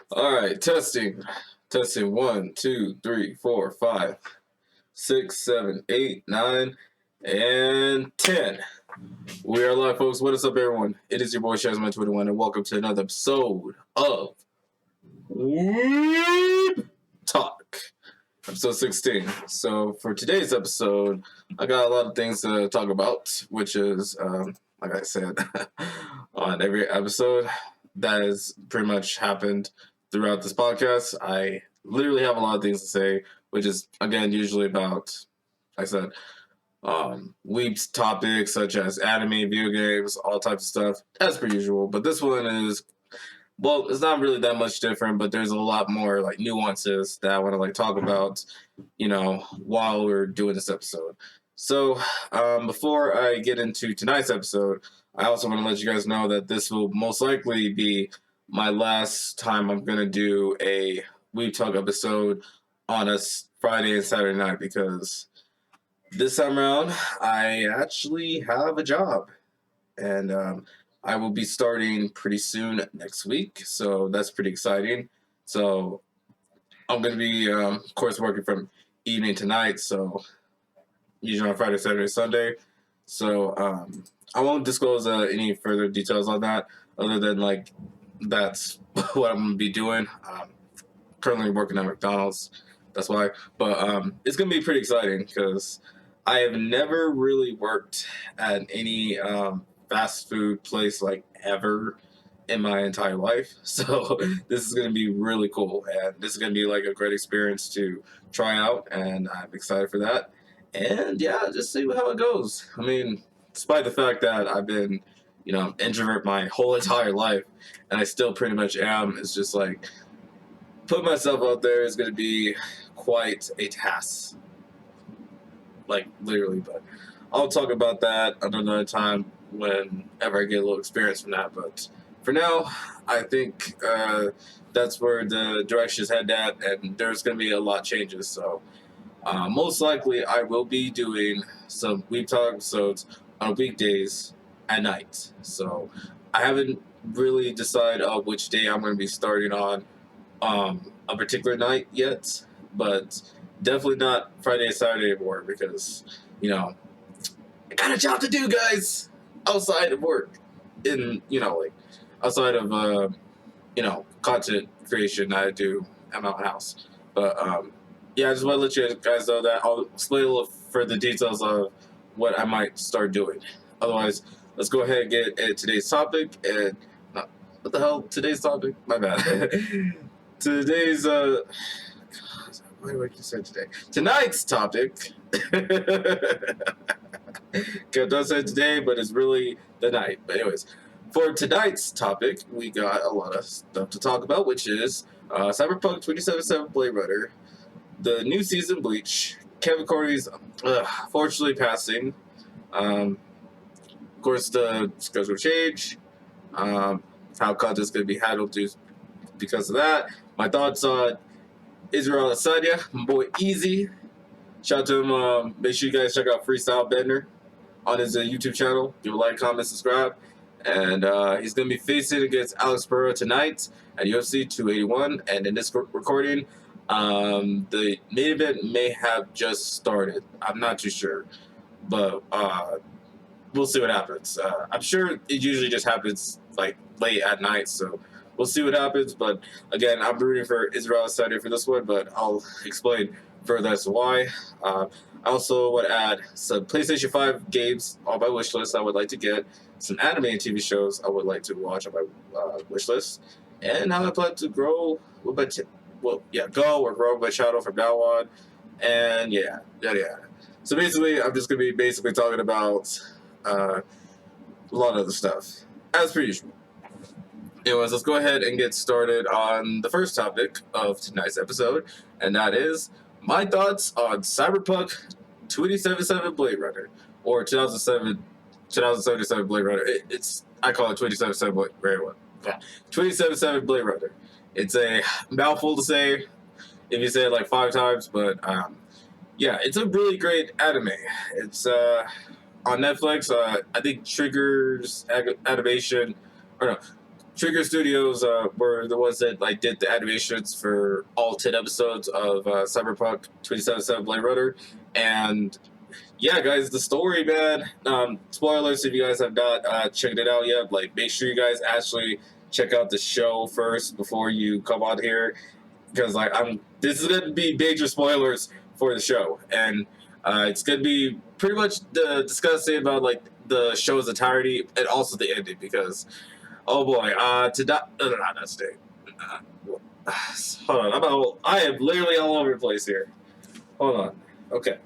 All right, testing. Testing 1, 2, 3, 4, 5, 6, 7, 8, 9, and 10. We are live, folks. What is up, everyone? It is your boy Shazman21, and welcome to another episode of Weeb Talk, episode 16. So, for today's episode, I got a lot of things to talk about, which is, like I said, on every episode, that has pretty much happened throughout this podcast. I literally have a lot of things to say, which is, again, usually about, like I said, Weeb's topics such as anime, video games, all types of stuff, as per usual. But this one is, well, it's not really that much different, but there's a lot more like nuances that I want to like talk about, while we're doing this episode. So, before I get into tonight's episode, I also want to let you guys know that this will most likely be my last time I'm gonna do a Weeb Talk episode on a Friday and Saturday night, because this time around I actually have a job, and I will be starting pretty soon next week, so that's pretty exciting. So I'm gonna be, of course, working from evening to night, so usually on Friday, Saturday, Sunday. So I won't disclose any further details on that, other than like that's what I'm gonna be doing. Currently working at McDonald's, that's why. But it's gonna be pretty exciting because I have never really worked at any fast food place like ever in my entire life. So this is going to be really cool, and this is going to be like a great experience to try out, and I'm excited for that. And yeah, just see how it goes. I mean, despite the fact that I've been, introvert my whole entire life, and I still pretty much am, it's just like putting myself out there is going to be quite a task, like literally. But I'll talk about that another time whenever I get a little experience from that. But for now, I think that's where the direction is headed at, and there's going to be a lot of changes. So most likely, I will be doing some Weeb Talk episodes on weekdays at night. So I haven't really decided which day I'm going to be starting on a particular night yet, but definitely not Friday and Saturday anymore, because I got a job to do, guys, outside of work, in like outside of content creation I do at my own house. But yeah, I just want to let you guys know that I'll explain a little further details of what I might start doing. Otherwise, let's go ahead and get into today's topic. And what the hell? Today's topic? My bad. Today's God, why do I keep saying today? Tonight's topic. It does say today, but it's really the night. But anyways, for tonight's topic, we got a lot of stuff to talk about, which is Cyberpunk 2077 Bladerunner, the new season Bleach, Kevin Corey's fortunately passing. Of course, the schedule change, how content's going to be handled because of that. My thoughts on Israel Adesanya, my boy Easy. Shout out to him. Make sure you guys check out Freestyle Bender on his YouTube channel. Give a like, comment, subscribe. And he's going to be facing against Alex Burrow tonight at UFC 281. And in this recording, the main event may have just started. I'm not too sure. But we'll see what happens. I'm sure it usually just happens like late at night, so we'll see what happens. But again, I'm rooting for Israel Adesanya for this one, but I'll explain further as to why. I also would add some PlayStation 5 games on my wish list I would like to get, some anime and TV shows I would like to watch on my wish list, and how I plan to grow with my go or grow my channel from now on, and yeah. So basically, I'm just going to be talking about a lot of other stuff, as per usual. Anyways, let's go ahead and get started on the first topic of tonight's episode, and that is my thoughts on Cyberpunk 2077 Blade Runner, or 2077 Blade Runner. I call it 2077 Blade Runner. Yeah, 2077 Blade Runner. It's a mouthful to say if you say it like 5 times, but yeah, it's a really great anime. It's on Netflix. I think Trigger's animation, or no, Trigger Studios were the ones that like did the animations for all 10 episodes of Cyberpunk 2077 Blade Runner. And yeah, guys, the story, man. Spoilers if you guys have not checked it out yet. Like, make sure you guys actually check out the show first before you come on here, because like this is gonna be major spoilers for the show, and it's gonna be pretty much discussing about like the show's entirety and also the ending, because oh boy, not stay. Hold on, I am literally all over the place here. Hold on, okay.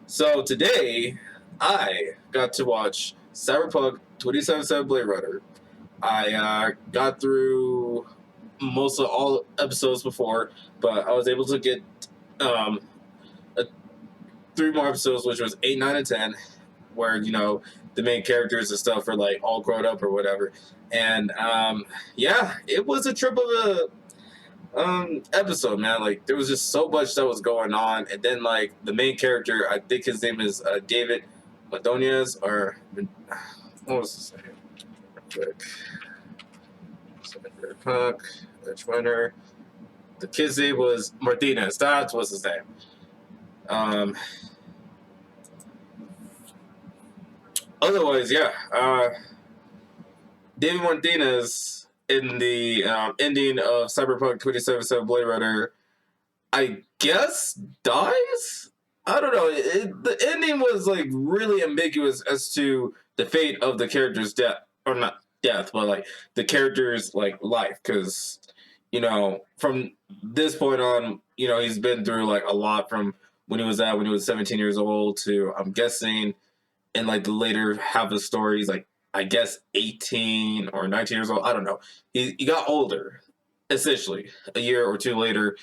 So today, I got to watch Cyberpunk 2077 Blade Runner. I got through most of all episodes before, but I was able to get um, 3 more episodes, which was 8, 9, and 10, where, you know, the main characters and stuff are, like, all grown up or whatever. And, yeah, it was a trip of a episode, man. Like, there was just so much that was going on, and then like the main character, I think his name is David Madonias, or what was his name? Quick, Cyberpunk, Winner. The kid's name was Martinez. That was his name. Otherwise, yeah, David Martinez in the ending of Cyberpunk 2077 Blade Runner, I guess, dies? I don't know. The ending was, like, really ambiguous as to the fate of the character's death. Or not death, but, like, the character's, like, life. Because, you know, from this point on, you know, he's been through, like, a lot from when he was 17 years old to, I'm guessing, in, like, the later half of the story, he's, like, I guess 18 or 19 years old. I don't know. He got older, essentially, a year or 2 later,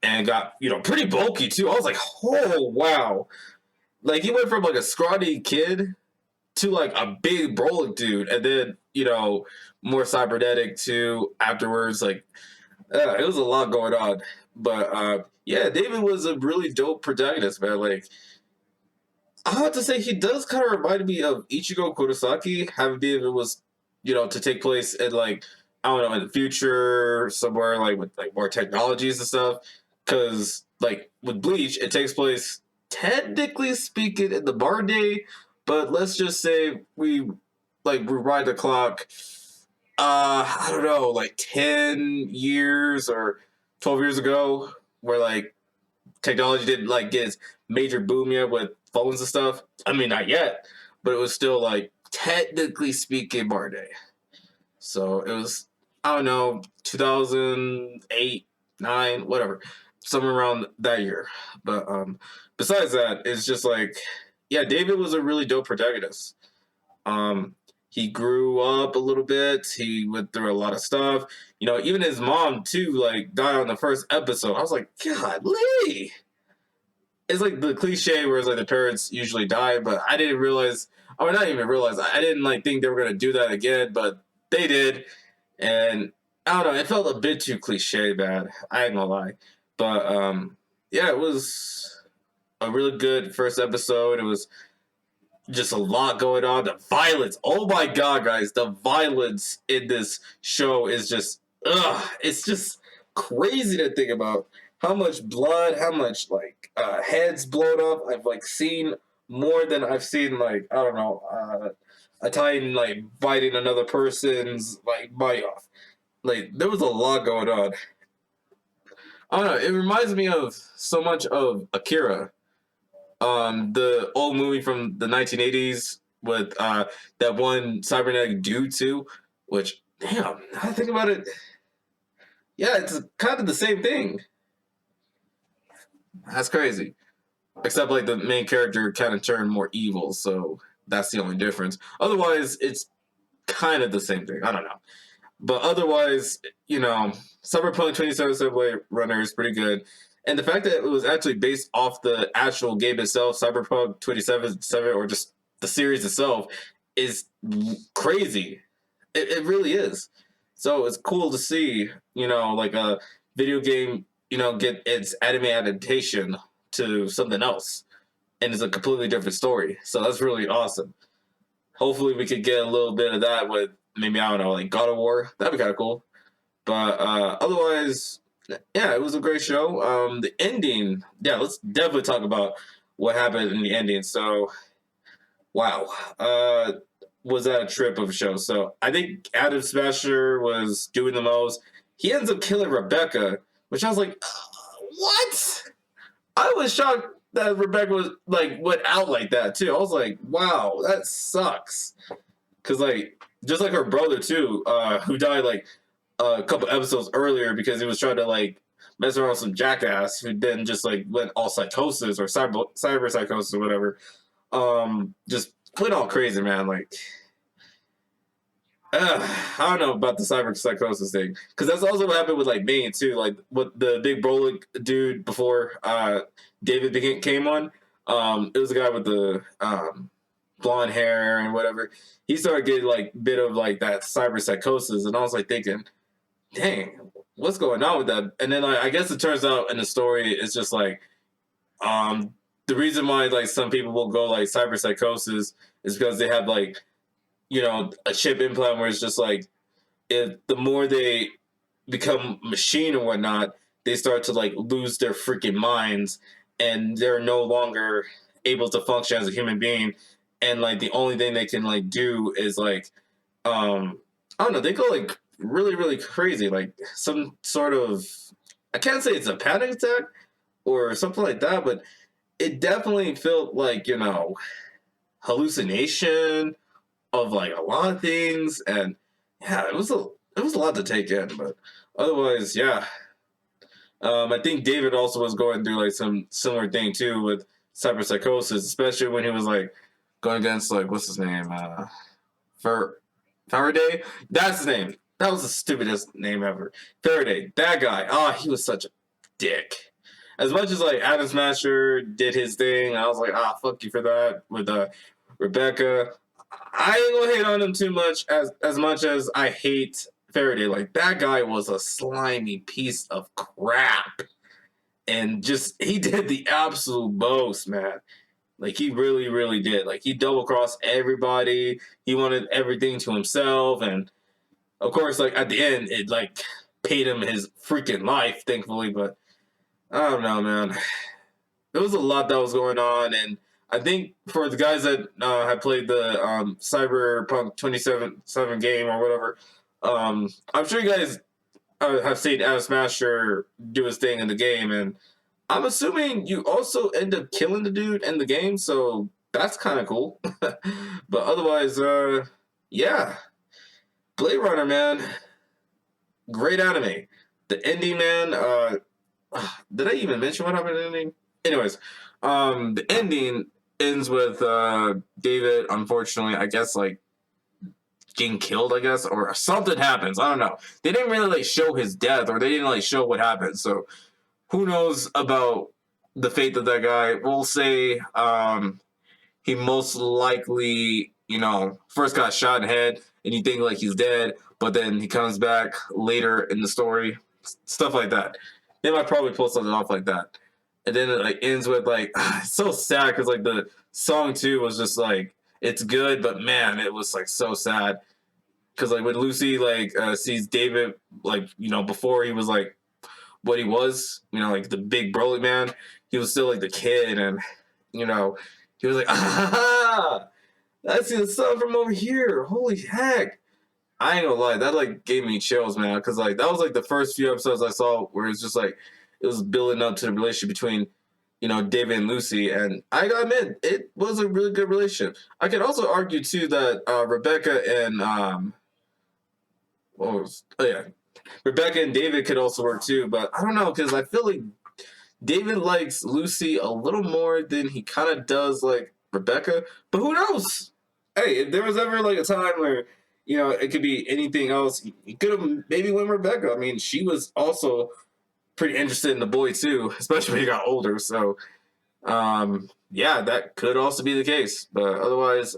and got, you know, pretty bulky, too. I was like, oh, wow. Like, he went from, like, a scrawny kid to, like, a big, brolic dude, and then, you know, more cybernetic, too, afterwards. Like, it was a lot going on. But, yeah, David was a really dope protagonist, man. Like, I have to say, he does kind of remind me of Ichigo Kurosaki, having been, it was, you know, to take place in, like, I don't know, in the future, somewhere, like, with, like, more technologies and stuff. Because, like, with Bleach, it takes place, technically speaking, in the modern day, but let's just say we, like, rewind the clock, I don't know, like, 10 years or 12 years ago, where, like, technology didn't, like, get its major boom yet with phones and stuff. I mean, not yet, but it was still, like, technically speaking, modern day. So it was, I don't know, 2008, 9, whatever, somewhere around that year. But besides that, it's just like, yeah, David was a really dope protagonist. He grew up a little bit. He went through a lot of stuff. You know, even his mom too, like, died on the first episode. I was like, God, Lee. It's like the cliche where it's like the parents usually die, but I didn't realize. I mean, not even realize. I didn't like think they were gonna do that again, but they did, and I don't know. It felt a bit too cliche, bad. I ain't gonna lie, but yeah, it was a really good first episode. It was just a lot going on. The violence. Oh my god, guys, the violence in this show is just it's just crazy to think about. How much blood, how much, like, heads blown up. I've, like, seen more than I've seen, like, I don't know, a Titan, like, biting another person's, like, bite off. Like, there was a lot going on. I don't know, it reminds me of so much of Akira. The old movie from the 1980s with, that one cybernetic dude, too, which, damn, now I think about it, yeah, it's kind of the same thing. That's crazy. Except, like, the main character kind of turned more evil, so that's the only difference. Otherwise, it's kind of the same thing. I don't know. But otherwise, you know, Cyberpunk 2077 Blade Runner is pretty good. And the fact that it was actually based off the actual game itself, Cyberpunk 2077, or just the series itself, is crazy. It really is. So it's cool to see, you know, like a video game, you know, get its anime adaptation to something else. And it's a completely different story. So that's really awesome. Hopefully we could get a little bit of that with maybe, I don't know, like God of War. That'd be kind of cool. But otherwise, yeah, it was a great show. The ending, yeah, let's definitely talk about what happened in the ending. So, wow, was that a trip of a show? So I think Adam Smasher was doing the most. He ends up killing Rebecca, which I was like, what? I was shocked that Rebecca was like went out like that too. I was like, wow, that sucks. Cause like just like her brother too, who died like a couple episodes earlier because he was trying to like mess around with some jackass who then just like went all psychosis or cyber psychosis or whatever. Just went all crazy, man. Like, I don't know about the cyber psychosis thing because that's also what happened with like Bane too. Like what the big Brolic dude before David came on. It was a guy with the blonde hair and whatever. He started getting like bit of like that cyber psychosis, and I was like thinking, dang, what's going on with that? And then like, I guess it turns out in the story it's just like the reason why like some people will go like cyber psychosis is because they have like, you know, a chip implant where it's just like if the more they become machine or whatnot, they start to like lose their freaking minds and they're no longer able to function as a human being. And like the only thing they can like do is like I don't know, they go like really, really crazy, like some sort of, I can't say it's a panic attack or something like that, but it definitely felt like, you know, hallucination of like a lot of things, and yeah, it was a lot to take in, but otherwise, yeah. I think David also was going through like some similar thing too with cyber psychosis, especially when he was like going against like what's his name, Faraday. That's his name. That was the stupidest name ever. Faraday. That guy. Oh, he was such a dick. As much as like Adam Smasher did his thing, I was like, fuck you for that with Rebecca. I ain't gonna hate on him too much as I hate Faraday. Like that guy was a slimy piece of crap, and just he did the absolute most, man. Like he really, really did. Like he double crossed everybody. He wanted everything to himself, and of course, like at the end, it like paid him his freaking life, thankfully. But I don't know, man. There was a lot that was going on, and I think for the guys that had played the Cyberpunk 2077 game or whatever, I'm sure you guys have seen Adam Smasher do his thing in the game, and I'm assuming you also end up killing the dude in the game, so that's kind of cool. But otherwise, yeah, Bladerunner, man, great anime. The ending, man. Did I even mention what happened in the ending? Anyways, the ending ends with David, unfortunately, I guess, like, getting killed, I guess, or something happens. I don't know. They didn't really, like, show his death, or they didn't, like, show what happened, so who knows about the fate of that guy. We'll say he most likely, you know, first got shot in the head, and you think, like, he's dead, but then he comes back later in the story. Stuff like that. They might probably pull something off like that. And then it like ends with like it's so sad because like the song too was just like it's good, but man, it was like so sad because like when Lucy like sees David like you know before he was like what he was, you know, like the big burly man, he was still like the kid, and you know he was like I see the sun from over here. Holy heck! I ain't gonna lie, that like gave me chills, man, because like that was like the first few episodes I saw where it's just like it was building up to the relationship between, you know, David and Lucy, and I gotta admit, it was a really good relationship. I could also argue too that Rebecca and Rebecca and David could also work too, but I don't know because I feel like David likes Lucy a little more than he kind of does like Rebecca, but who knows? Hey, if there was ever like a time where you know it could be anything else, he could have maybe went Rebecca. I mean, she was also pretty interested in the boy too, especially when he got older. So, yeah, that could also be the case. But otherwise,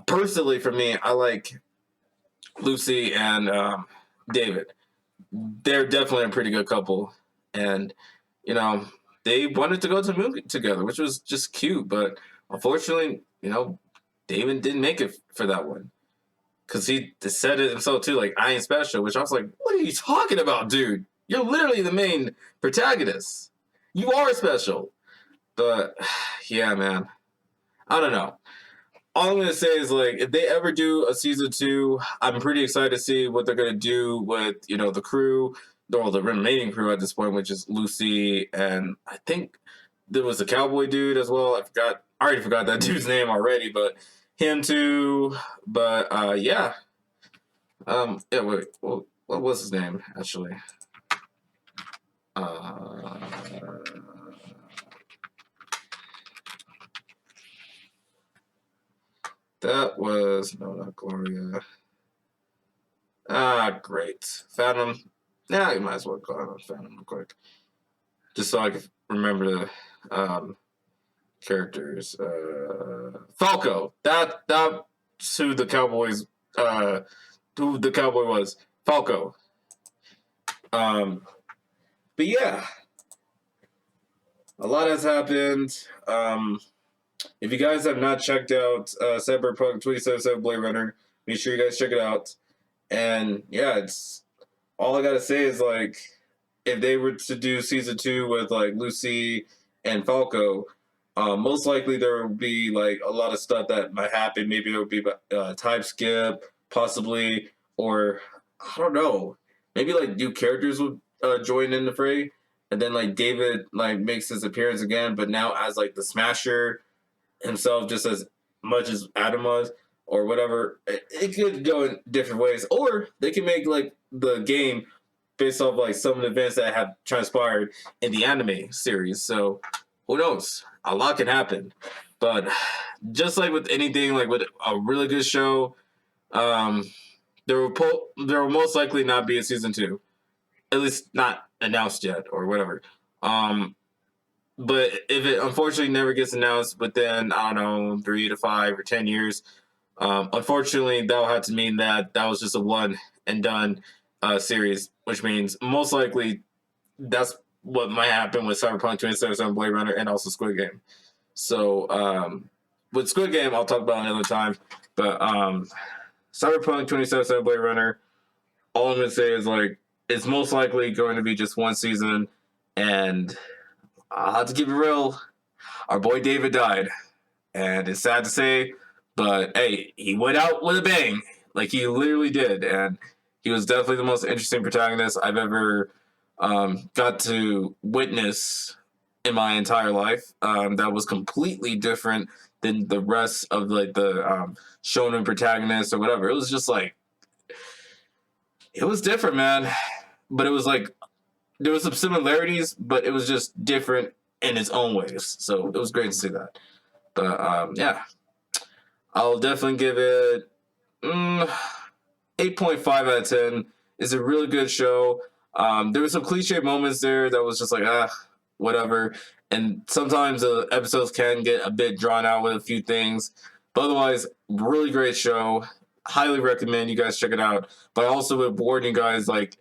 personally, for me, I like Lucy and David. They're definitely a pretty good couple, and you know, they wanted to go to the movie together, which was just cute. But unfortunately, you know, David didn't make it for that one. because he said it himself too, like, I ain't special, which I was like, what are you talking about, dude? You're literally the main protagonist. You are special. But, yeah, man. I don't know. All I'm going to say is, like, if they ever do a season 2, I'm pretty excited to see what they're going to do with, the crew, or the remaining crew at this point, which is Lucy, and I think there was a cowboy dude as well. I already forgot that dude's name already, but him too. But, yeah. Yeah, wait, what was his name, actually? That was, no, not Gloria. Great. Phantom. Yeah, you might as well go on Phantom real quick. Just so I can remember the characters. Falco. That's who the cowboy was. Falco. But yeah. A lot has happened. If you guys have not checked out Cyberpunk 2077 Bladerunner, make sure you guys check it out. And yeah, it's all I gotta say is, like, if they were to do season 2 with, like, Lucy and Falco, most likely there will be, like, a lot of stuff that might happen. Maybe there will be time skip, possibly, or I don't know. Maybe, like, new characters would join in the fray, and then, like, David, like, makes his appearance again, but now as, like, the Smasher himself, just as much as Adam was, or whatever. It could go in different ways, or they can make, like, the game based off, like, some of the events that have transpired in the anime series. So who knows? A lot can happen. But just like with anything, like with a really good show, there will most likely not be a season 2, at least not announced yet or whatever. But if it unfortunately never gets announced within, I don't know, 3 to 5 or 10 years, unfortunately, that will have to mean that was just a one and done series, which means most likely that's what might happen with Cyberpunk 2077 Bladerunner and also Squid Game. So with Squid Game, I'll talk about another time. But Cyberpunk 2077 Bladerunner, all I'm going to say is, like, it's most likely going to be just one season, and I'll have to keep it real. Our boy David died, and it's sad to say, but hey, he went out with a bang. Like, he literally did, and he was definitely the most interesting protagonist I've ever got to witness in my entire life. That was completely different than the rest of, like, the shonen protagonists or whatever. It was just like, it was different, man. But it was like, there was some similarities, but it was just different in its own ways. So it was great to see that. But yeah, I'll definitely give it 8.5 out of 10. It's a really good show. There were some cliche moments there that was just like, whatever. And sometimes the episodes can get a bit drawn out with a few things. But otherwise, really great show. Highly recommend you guys check it out. But I also would warn you guys, like,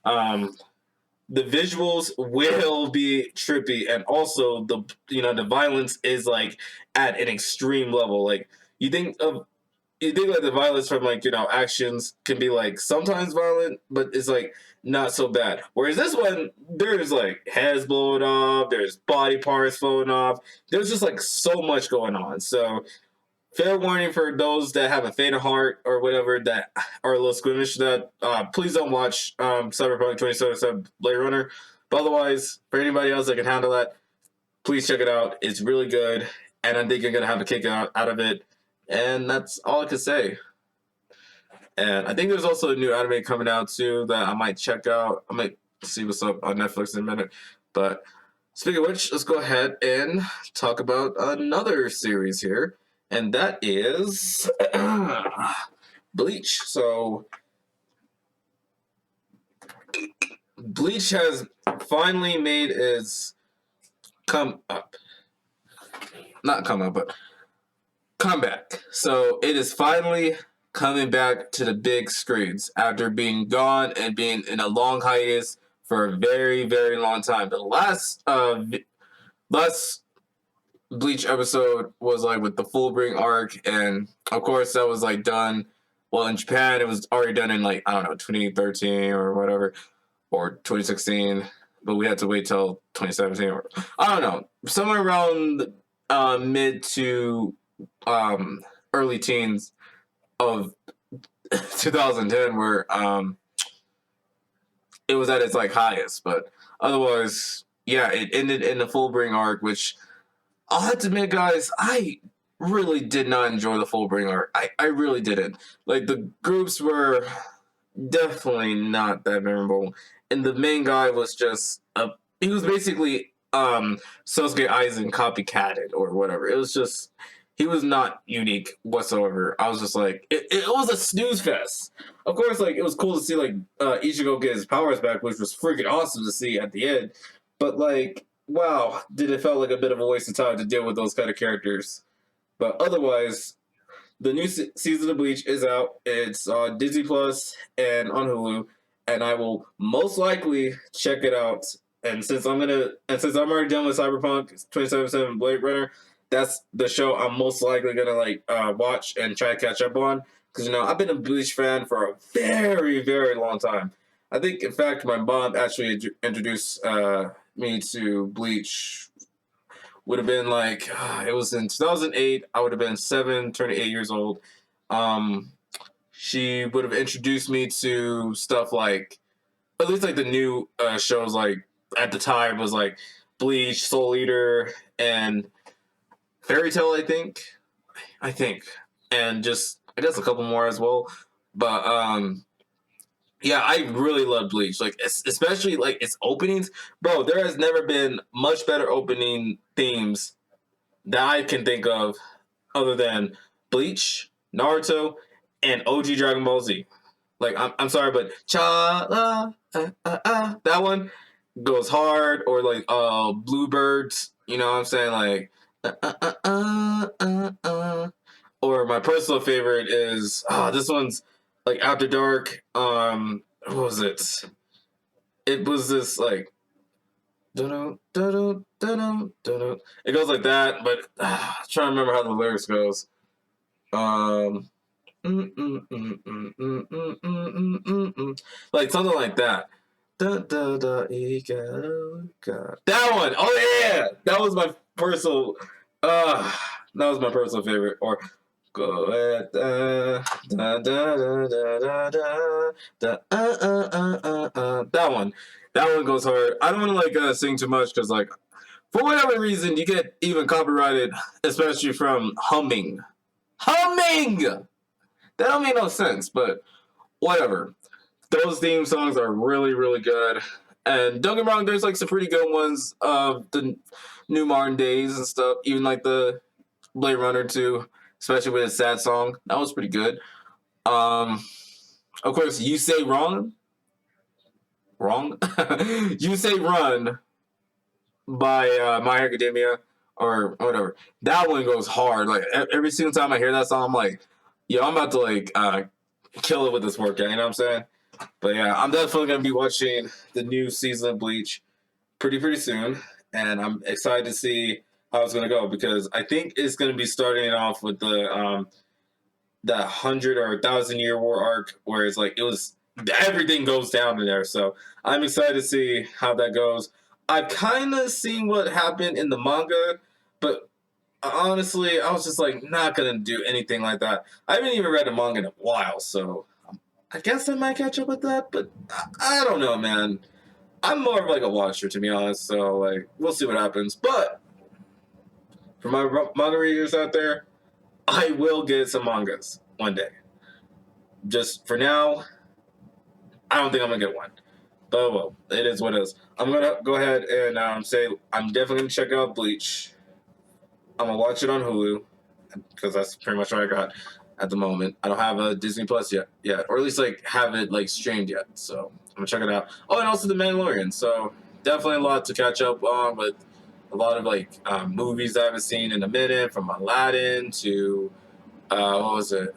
the visuals will be trippy, and also the violence is, like, at an extreme level. Like, you think like the violence from, like, actions can be, like, sometimes violent, but it's, like, not so bad. Whereas this one, there's, like, heads blowing off, there's body parts flowing off, there's just, like, so much going on. So fair warning for those that have a faint of heart or whatever that are a little squeamish, that please don't watch Cyberpunk 2077 Bladerunner. But otherwise, for anybody else that can handle that, please check it out. It's really good, and I think you're going to have a kick out of it. And that's all I could say. And I think there's also a new anime coming out too that I might check out. I might see what's up on Netflix in a minute. But speaking of which, let's go ahead and talk about another series here. And that is Bleach. So Bleach has finally made its comeback. So it is finally coming back to the big screens after being gone and being in a long hiatus for a very, very long time. The last Bleach episode was, like, with the Fullbring arc, and of course that was, like, done Well, in Japan, it was already done in like, I don't know, 2013 or whatever, or 2016. But we had to wait till 2017, or I don't know, somewhere around mid to early teens of 2010, where it was at its like highest. But otherwise, yeah, it ended in the Fullbring arc, which I'll have to admit, guys, I really did not enjoy the Fullbring arc. I really didn't. Like, the groups were definitely not that memorable, and the main guy was just he was basically Sosuke Aizen copycatted or whatever. It was just, he was not unique whatsoever. I was just like, it was a snooze fest. Of course, like, it was cool to see like Ichigo get his powers back, which was freaking awesome to see at the end. But like, wow, did it felt like a bit of a waste of time to deal with those kind of characters. But otherwise, the new season of Bleach is out. It's on Disney Plus and on Hulu, and I will most likely check it out. And since I'm already done with Cyberpunk 2077 Bladerunner, that's the show I'm most likely gonna like watch and try to catch up on. Because I've been a Bleach fan for a very, very long time. I think, in fact, my mom actually introduced me to Bleach. Would have been like, it was in 2008. I would have been 7, turning 8 years old. She would have introduced me to stuff like, at least like the new shows, like at the time was like Bleach, Soul Eater, and Fairy Tail, I think, and just I guess a couple more as well. But yeah, I really love Bleach. Like, especially like its openings, bro. There has never been much better opening themes that I can think of, other than Bleach, Naruto, and OG Dragon Ball Z. Like, I'm sorry, but that one goes hard. Or like Bluebirds. You know what I'm saying? Like Or my personal favorite is this one's like After Dark. What was it? It was this like it goes like that, but I'm trying to remember how the lyrics goes. Like something like that. That one. Oh yeah, that was my personal. That was my personal favorite. Or go at that one. That one goes hard. I don't want to like sing too much because like for whatever reason you get even copyrighted, especially from humming. That don't make no sense, but whatever. Those theme songs are really, really good. And don't get me wrong, there's like some pretty good ones of the new modern days and stuff. Even like the Blade Runner 2, especially with a sad song. That was pretty good. Of course, You Say Wrong? You Say Run by My Hero Academia or whatever. That one goes hard. Like every single time I hear that song, I'm like, yo, I'm about to like kill it with this workout. You know what I'm saying? But yeah, I'm definitely gonna be watching the new season of Bleach pretty soon, and I'm excited to see how it's gonna go because I think it's gonna be starting off with the 100 or 1,000 year war arc, where it's like everything goes down in there. So I'm excited to see how that goes. I've kind of seen what happened in the manga, but honestly, I was just like not gonna do anything like that. I haven't even read a manga in a while, so I guess I might catch up with that, but I don't know, man. I'm more of like a watcher, to be honest, so like we'll see what happens. But for my manga readers out there, I will get some mangas one day. Just for now, I don't think I'm gonna get one. But well, it is what it is. I'm gonna go ahead and say I'm definitely gonna check out Bleach. I'm gonna watch it on Hulu because that's pretty much what I got at the moment. I don't have a Disney Plus yet, or at least like have it like streamed yet. So I'm gonna check it out. Oh, and also The Mandalorian. So definitely a lot to catch up on, with a lot of like movies I haven't seen in a minute, from Aladdin to what was it,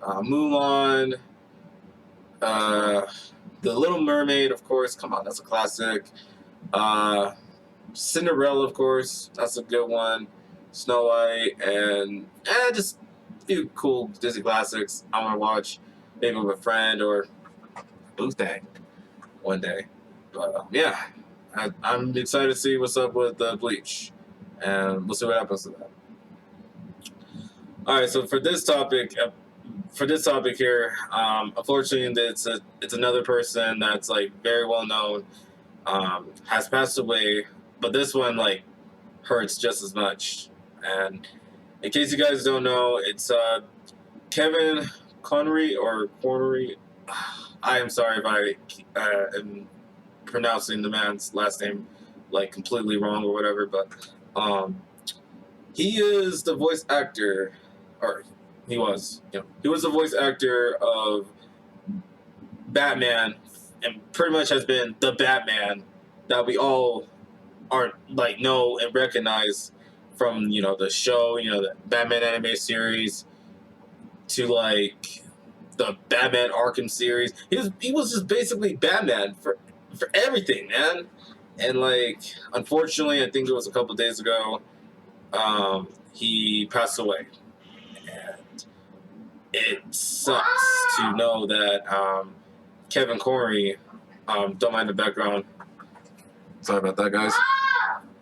Mulan, The Little Mermaid, of course. Come on, that's a classic. Cinderella, of course, that's a good one. Snow White, and just a few cool Disney classics I want to watch. maybe with a friend or booth day one day. But yeah, I'm excited to see what's up with Bleach, and we'll see what happens to that. All right, so for this topic here, unfortunately, it's another person that's like very well known, has passed away, but this one like hurts just as much. And in case you guys don't know, it's Kevin Connery or Cornery. I am sorry if I am pronouncing the man's last name like completely wrong or whatever, but he is the voice actor, or he was the voice actor of Batman, and pretty much has been the Batman that we all are like know and recognize from the show, the Batman anime series to like the Batman Arkham series. He was just basically Batman for everything, man. And like, unfortunately, I think it was a couple days ago, he passed away, and it sucks to know that Kevin Corey. Don't mind the background. Sorry about that, guys.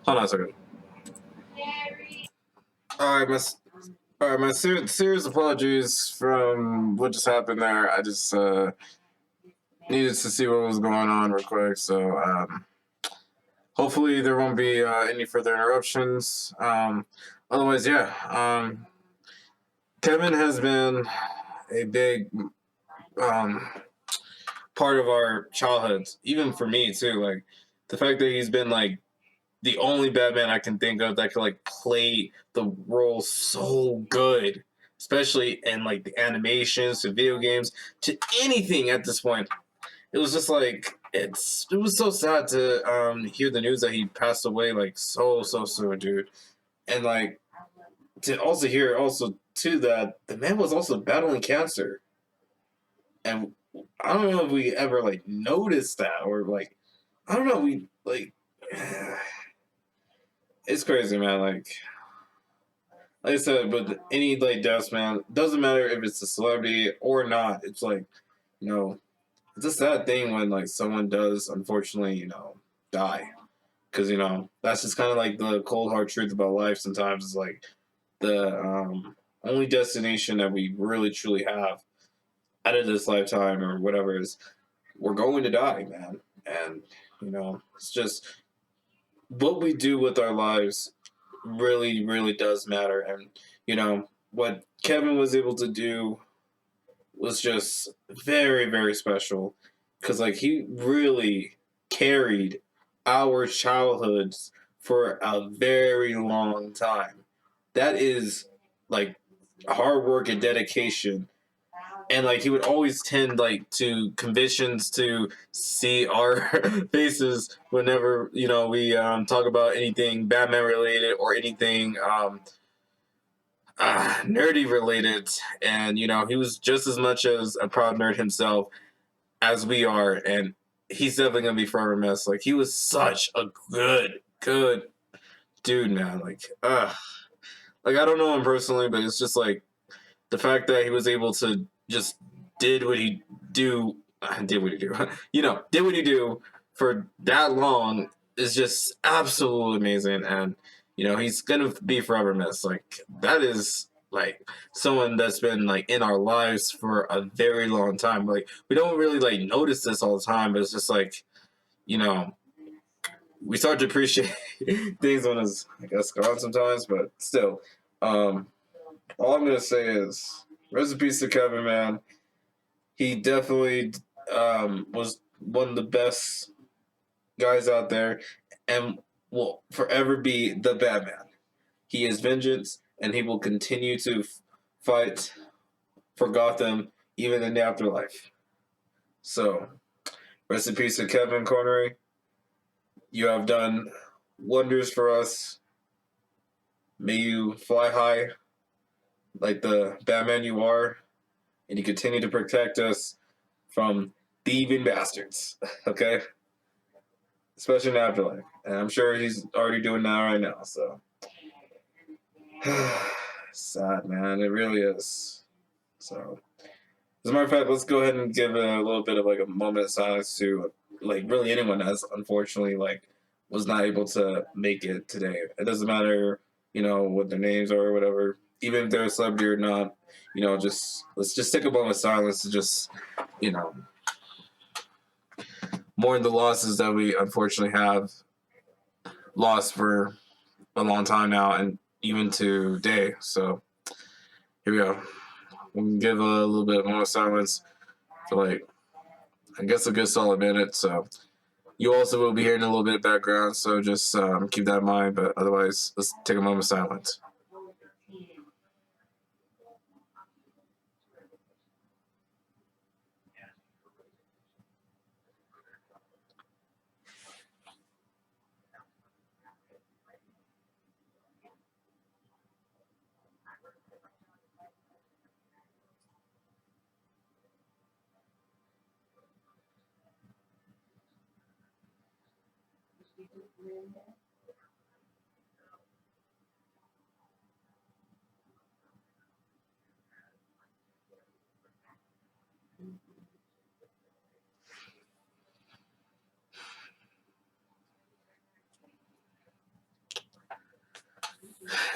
Hold on a second. All right, my serious apologies from what just happened there. I just needed to see what was going on real quick, so hopefully there won't be any further interruptions. Otherwise, yeah, Kevin has been a big part of our childhoods, even for me too. Like the fact that he's been like the only Batman I can think of that could like play the role so good, especially in like the animations to video games to anything at this point. It was just like it was so sad to hear the news that he passed away like so soon, dude. And like to also hear also too that the man was also battling cancer. And I don't know if we ever like noticed that, or like I don't know, we like it's crazy, man. Like I said, but any like deaths, man, doesn't matter if it's a celebrity or not. It's like, you know, it's a sad thing when like someone does unfortunately, die, because that's just kind of like the cold hard truth about life. Sometimes it's like the only destination that we really truly have out of this lifetime or whatever is we're going to die, man. And it's just what we do with our lives really does matter. And what Kevin was able to do was just very special, because like he really carried our childhoods for a very long time. That is like hard work and dedication. And like he would always tend like to conventions to see our faces whenever we talk about anything Batman related or anything nerdy related. And he was just as much as a proud nerd himself as we are, and he's definitely gonna be forever missed. Like he was such a good dude, man. Like I don't know him personally, but it's just like the fact that he was able to just did what he do, did what he do, did what he do for that long is just absolutely amazing. And he's gonna be forever missed. Like that is like someone that's been like in our lives for a very long time. Like we don't really like notice this all the time, but it's just like we start to appreciate things when it's I guess gone sometimes. But still, all I'm gonna say is rest in peace to Kevin, man. He definitely was one of the best guys out there, and will forever be the Batman. He is vengeance, and he will continue to fight for Gotham even in the afterlife. So, rest in peace to Kevin Connery. You have done wonders for us. May you fly high like the Batman you are, and you continue to protect us from thieving bastards, okay? Especially in the afterlife. And I'm sure he's already doing that right now, so. Sad, man. It really is. So, As a matter of fact, let's go ahead and give a little bit of like a moment of silence to like really anyone that's unfortunately like was not able to make it today. It doesn't matter, what their names are or whatever. Even if they're a celebrity or not, just let's just take a moment of silence to just, you know, mourn the losses that we unfortunately have lost for a long time now and even today. So here we go. We can give a little bit more silence for like I guess a good solid minute. So you also will be hearing a little bit of background, so just keep that in mind. But otherwise, let's take a moment of silence.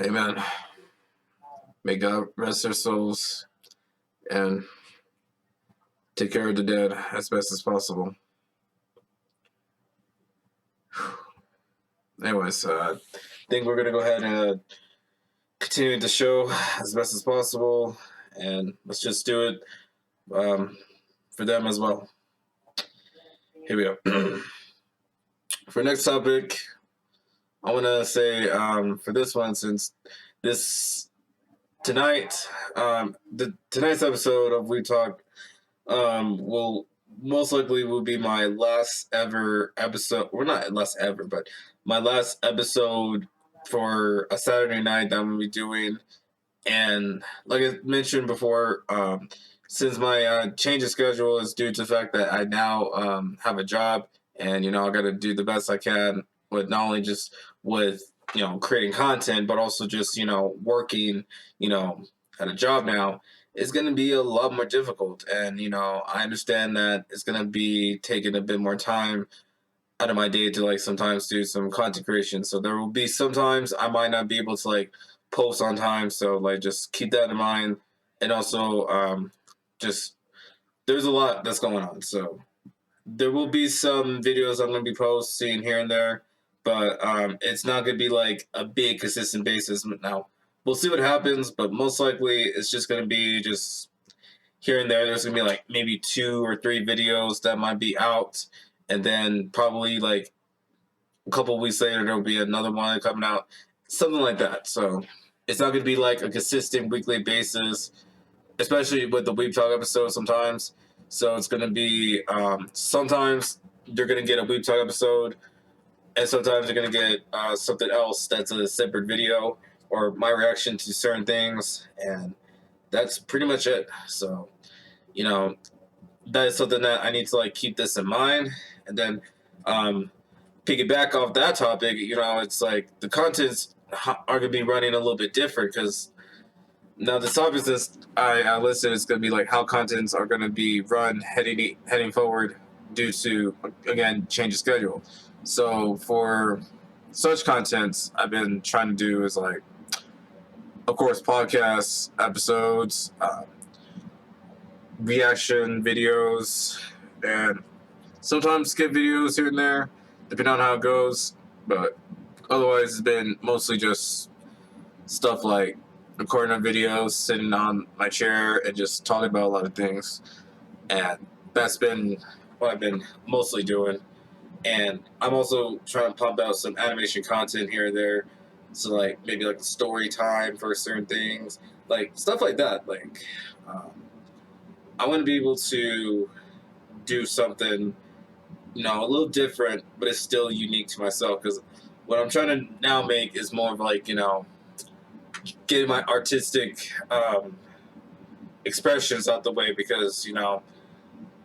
Amen. May God rest their souls and take care of the dead as best as possible. Anyways, I think we're gonna go ahead and continue the show as best as possible, and let's just do it for them as well. Here we go. For next topic, I want to say for this one, since this tonight, tonight's episode of Weeb Talk will most likely will be my last ever episode. Well, not last ever, but my last episode for a Saturday night that I'm gonna be doing. And like I mentioned before, since my change of schedule is due to the fact that I now have a job, and I got to do the best I can with not only just with creating content, but also just working at a job now. It's going to be a lot more difficult, and I understand that it's going to be taking a bit more time out of my day to like sometimes do some content creation. So there will be sometimes I might not be able to like post on time. So like just keep that in mind. And also just there's a lot that's going on. So there will be some videos I'm gonna be posting here and there, but it's not gonna be like a big consistent basis. Now we'll see what happens, but most likely it's just gonna be just here and there. There's gonna be like maybe 2 or 3 videos that might be out, and then probably like a couple of weeks later there'll be another one coming out, something like that. So it's not gonna be like a consistent weekly basis, especially with the Weeb Talk episode sometimes. So it's gonna be sometimes you're gonna get a Weeb Talk episode, and sometimes you're gonna get something else that's a separate video or my reaction to certain things, and that's pretty much it. So you know that is something that I need to like keep this in mind, and then piggyback off that topic. It's like the contents are gonna be running a little bit different because now the topic that I listed is gonna be like how contents are gonna be run heading forward due to again change of schedule. So for such contents, I've been trying to do is like, of course, podcasts, episodes, reaction videos, and sometimes skip videos here and there, depending on how it goes. But otherwise, it's been mostly just stuff like recording a video, sitting on my chair, and just talking about a lot of things. And that's been what I've been mostly doing. And I'm also trying to pump out some animation content here and there. So like maybe like story time for certain things, like stuff like that. Like um, I want to be able to do something a little different, but it's still unique to myself. Because what I'm trying to now make is more of like getting my artistic expressions out the way. Because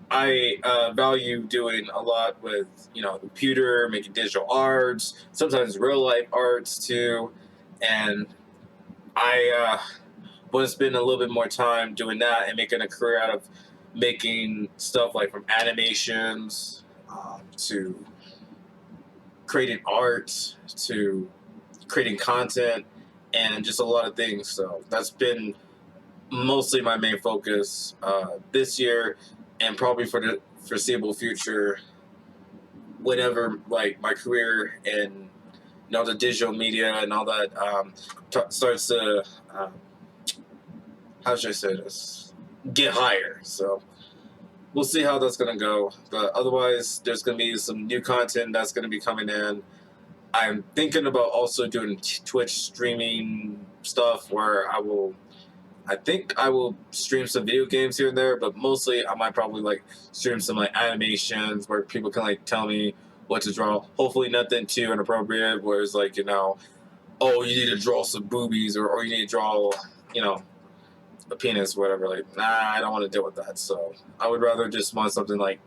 I value doing a lot with the computer, making digital arts, sometimes real life arts too, and I want to spend a little bit more time doing that and making a career out of making stuff like from animations to creating art to creating content and just a lot of things. So that's been mostly my main focus this year and probably for the foreseeable future whenever like my career and the digital media and all that starts to how should I say this, get higher. So we'll see how that's gonna go, but otherwise there's gonna be some new content that's gonna be coming in. I'm thinking about also doing Twitch streaming stuff where I think I will stream some video games here and there, but mostly I might probably like stream some like animations where people can like tell me what to draw. Hopefully nothing too inappropriate where it's like, oh, you need to draw some boobies or you need to draw, a penis or whatever. Like, nah, I don't want to deal with that. So I would rather just want something like,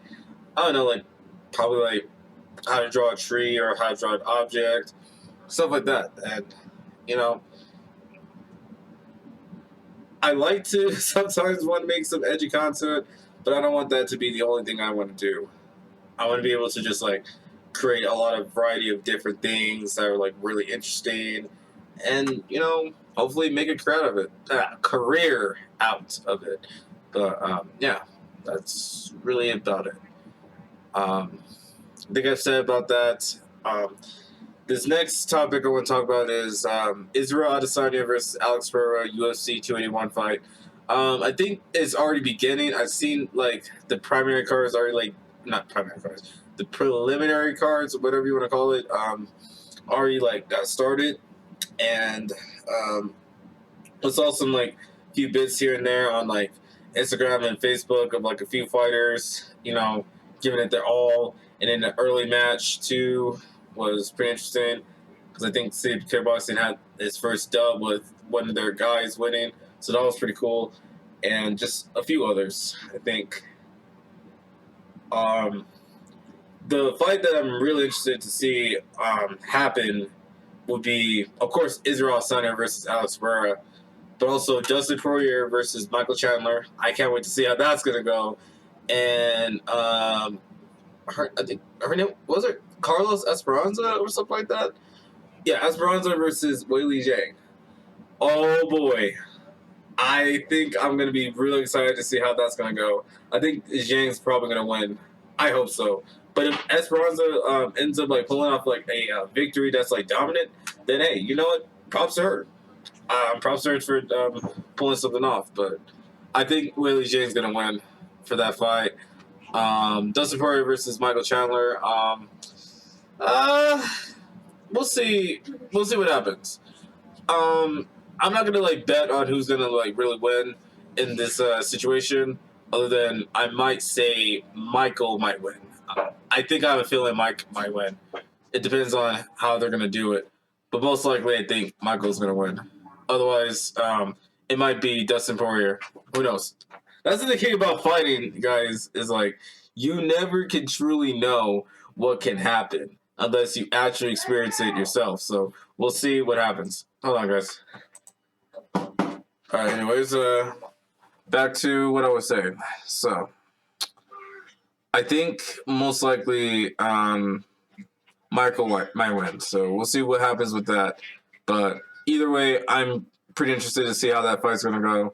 I don't know, like probably like how to draw a tree or how to draw an object, stuff like that. And, I like to sometimes want to make some edgy content, but I don't want that to be the only thing I want to do. I want to be able to just like create a lot of variety of different things that are like really interesting, and hopefully make a career out of it. But yeah, that's really about it. I think I've said about that. This next topic I want to talk about is Israel Adesanya versus Alex Pereira UFC 281 fight. I think it's already beginning. I've seen like the primary cards already, like not primary cards, the preliminary cards, whatever you want to call it, already like got started, and I saw some like few bits here and there on like Instagram and Facebook of like a few fighters, giving it their all, and in the early match too was pretty interesting because I think City Kickboxing had his first dub with one of their guys winning, so that was pretty cool, and just a few others. I think the fight that I'm really interested to see happen would be, of course, Israel Adesanya versus Alex Pereira, but also Dustin Poirier versus Michael Chandler. I can't wait to see how that's gonna go, and I think her name was it Carlos Esperanza or something like that. Yeah, Esperanza versus Weili Zhang. Oh boy, I think I'm gonna be really excited to see how that's gonna go. I think Zhang's probably gonna win. I hope so. But if Esperanza ends up like pulling off like a victory that's like dominant, then hey, you know what? Props to her. Props to her for pulling something off. But I think Weili Zhang's gonna win for that fight. Dustin Poirier versus Michael Chandler. We'll see. We'll see what happens. I'm not gonna like bet on who's gonna like really win in this situation. Other than I might say Michael might win. I think I have a feeling Mike might win. It depends on how they're gonna do it, but most likely I think Michael's gonna win. Otherwise, it might be Dustin Poirier. Who knows? That's the thing about fighting, guys. Is like you never can truly know what can happen unless you actually experience it yourself. So we'll see what happens. Hold on, guys. All right. Anyways, back to what I was saying. So I think most likely Michael might win. So we'll see what happens with that. But either way, I'm pretty interested to see how that fight's gonna go.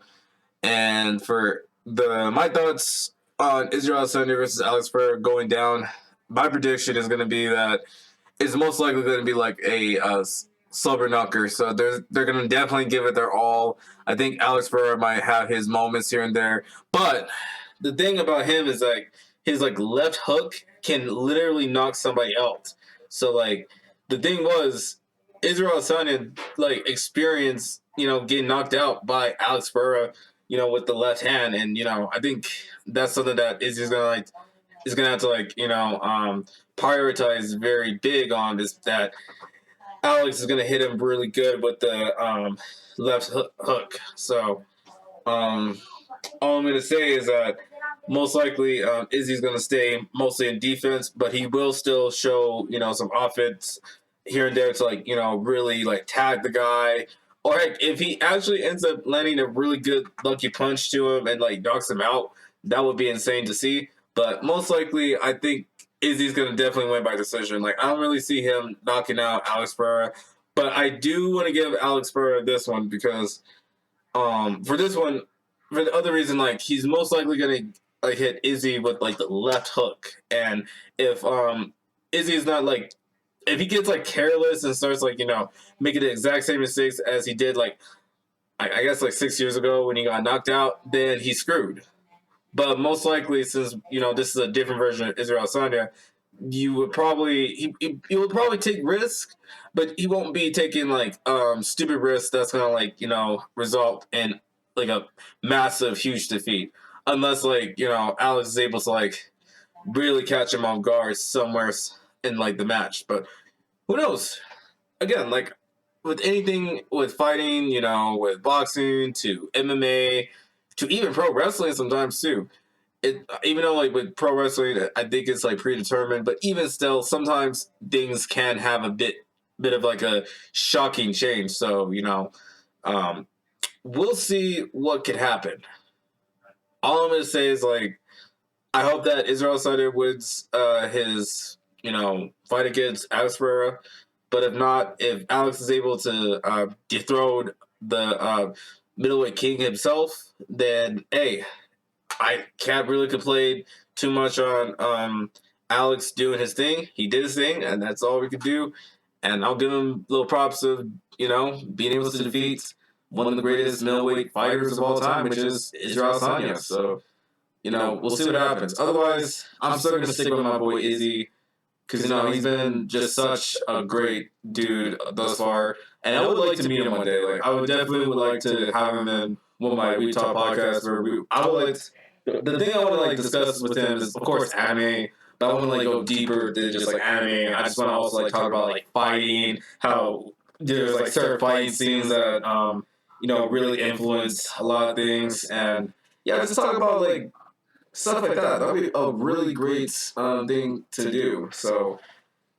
And for my thoughts on Israel Adesanya versus Alex Pereira going down, my prediction is gonna be that it's most likely gonna be like a slobber knocker. So they're gonna definitely give it their all. I think Alex Pereira might have his moments here and there, but the thing about him is like his like left hook can literally knock somebody out. So like the thing was Israel Adesanya like experienced getting knocked out by Alex Pereira with the left hand, and I think that's something that is gonna have to prioritize very big on, is that Alex is gonna hit him really good with the left hook. So all I'm gonna say is that most likely Izzy's gonna stay mostly in defense, but he will still show some offense here and there to really tag the guy. Or heck, if he actually ends up landing a really good lucky punch to him and knocks him out, that would be insane to see. But most likely, I think Izzy's going to definitely win by decision. Like, I don't really see him knocking out Alex Pereira. But I do want to give Alex Pereira this one because for this one, for the other reason, like, he's most likely going to like hit Izzy with like the left hook. And if Izzy is not like, if he gets like careless and starts like, making the exact same mistakes as he did like, I guess like 6 years ago when he got knocked out, then he's screwed. But most likely, since this is a different version of Israel Adesanya, you would probably he will probably take risk, but he won't be taking like stupid risks that's gonna like result in like a massive huge defeat, unless like Alex is able to like really catch him off guard somewhere in like the match. But who knows? Again, like with anything with fighting, with boxing to MMA to even pro wrestling sometimes too. Even though like with pro wrestling, I think it's like predetermined, but even still, sometimes things can have a bit of like a shocking change. So we'll see what could happen. All I'm gonna say is like I hope that Israel Adesanya wins his fight against Alex Pereira. But if not, if Alex is able to dethrone the middleweight king himself, then hey, I can't really complain too much on Alex doing his thing. He did his thing, and that's all we could do. And I'll give him little props of being able to defeat one of the greatest middleweight fighters of all time, which is Israel Adesanya. So we'll see what happens. Otherwise, I'm still gonna stick with my boy Izzy. Because, he's been just such a great dude thus far. And I would like to meet him one day. Like, I would definitely like to have him in one of my Weeb Talk podcasts where I would like to, the thing I want to, like, discuss with him is, of course, anime. But I want to, like, go deeper than just, like, anime. I just want to also, like, talk about, like, fighting, how there's, like, certain fighting scenes that, really influence a lot of things. And, yeah, just talk about, like, stuff like that. That would be a really great thing to do. So,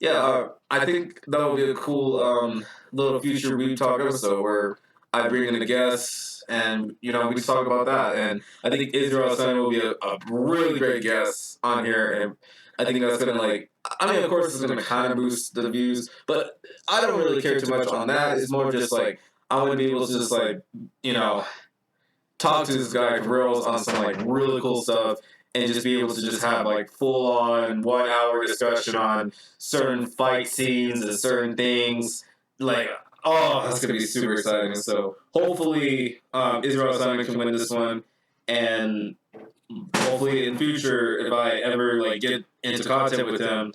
yeah, I think that would be a cool little future Weeb Talk episode where I bring in a guest and, we just talk about that. And I think Israel Adesanya will be a really great guest on here. And I think that's going to, like, of course, it's going to kind of boost the views, but I don't really care too much on that. It's more just, like, I want to be able to just, like, talk to this guy for reals on some like really cool stuff and just be able to just have like full on 1 hour discussion on certain fight scenes and certain things. Like, that's gonna be super exciting. So hopefully Israel Adesanya can win this one, and hopefully in future if I ever like get into content with him,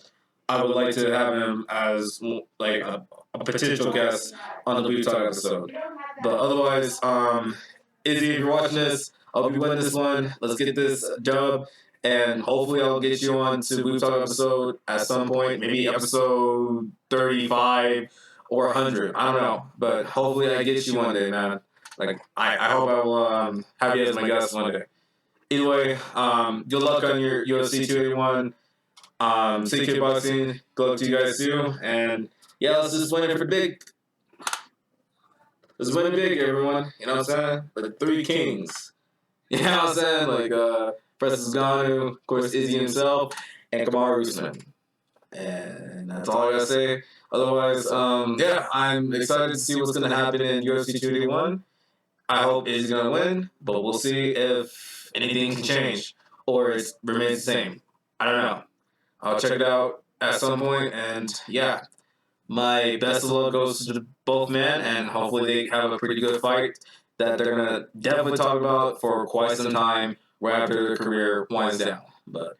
I would like to have him as like a potential guest on the Blue Talk episode. But otherwise, Izzy, if you're watching this, I'll be winning this one. Let's get this dub, and hopefully I'll get you on to Weeb Talk episode at some point, maybe episode 35 or 100. I don't know, but hopefully I get you one day, man. Like I hope I will have you as my guest one day. Either way, good luck on your UFC 281. Sick kickboxing. Good luck to you guys too, and yeah, let's just win it for big. Let's win it big, everyone. You know what I'm saying? For the three kings. You know what I'm saying? Like, Francis Ngannou, of course, Izzy himself, and Kamaru Usman. And that's all I gotta say. Otherwise, yeah, I'm excited to see what's gonna happen in UFC 281. I hope Izzy's gonna win, but we'll see if anything can change or it remains the same. I don't know. I'll check it out at some point, and yeah. My best of luck goes to both men, and hopefully they have a pretty good fight that they're going to definitely talk about for quite some time right after their career winds down. But,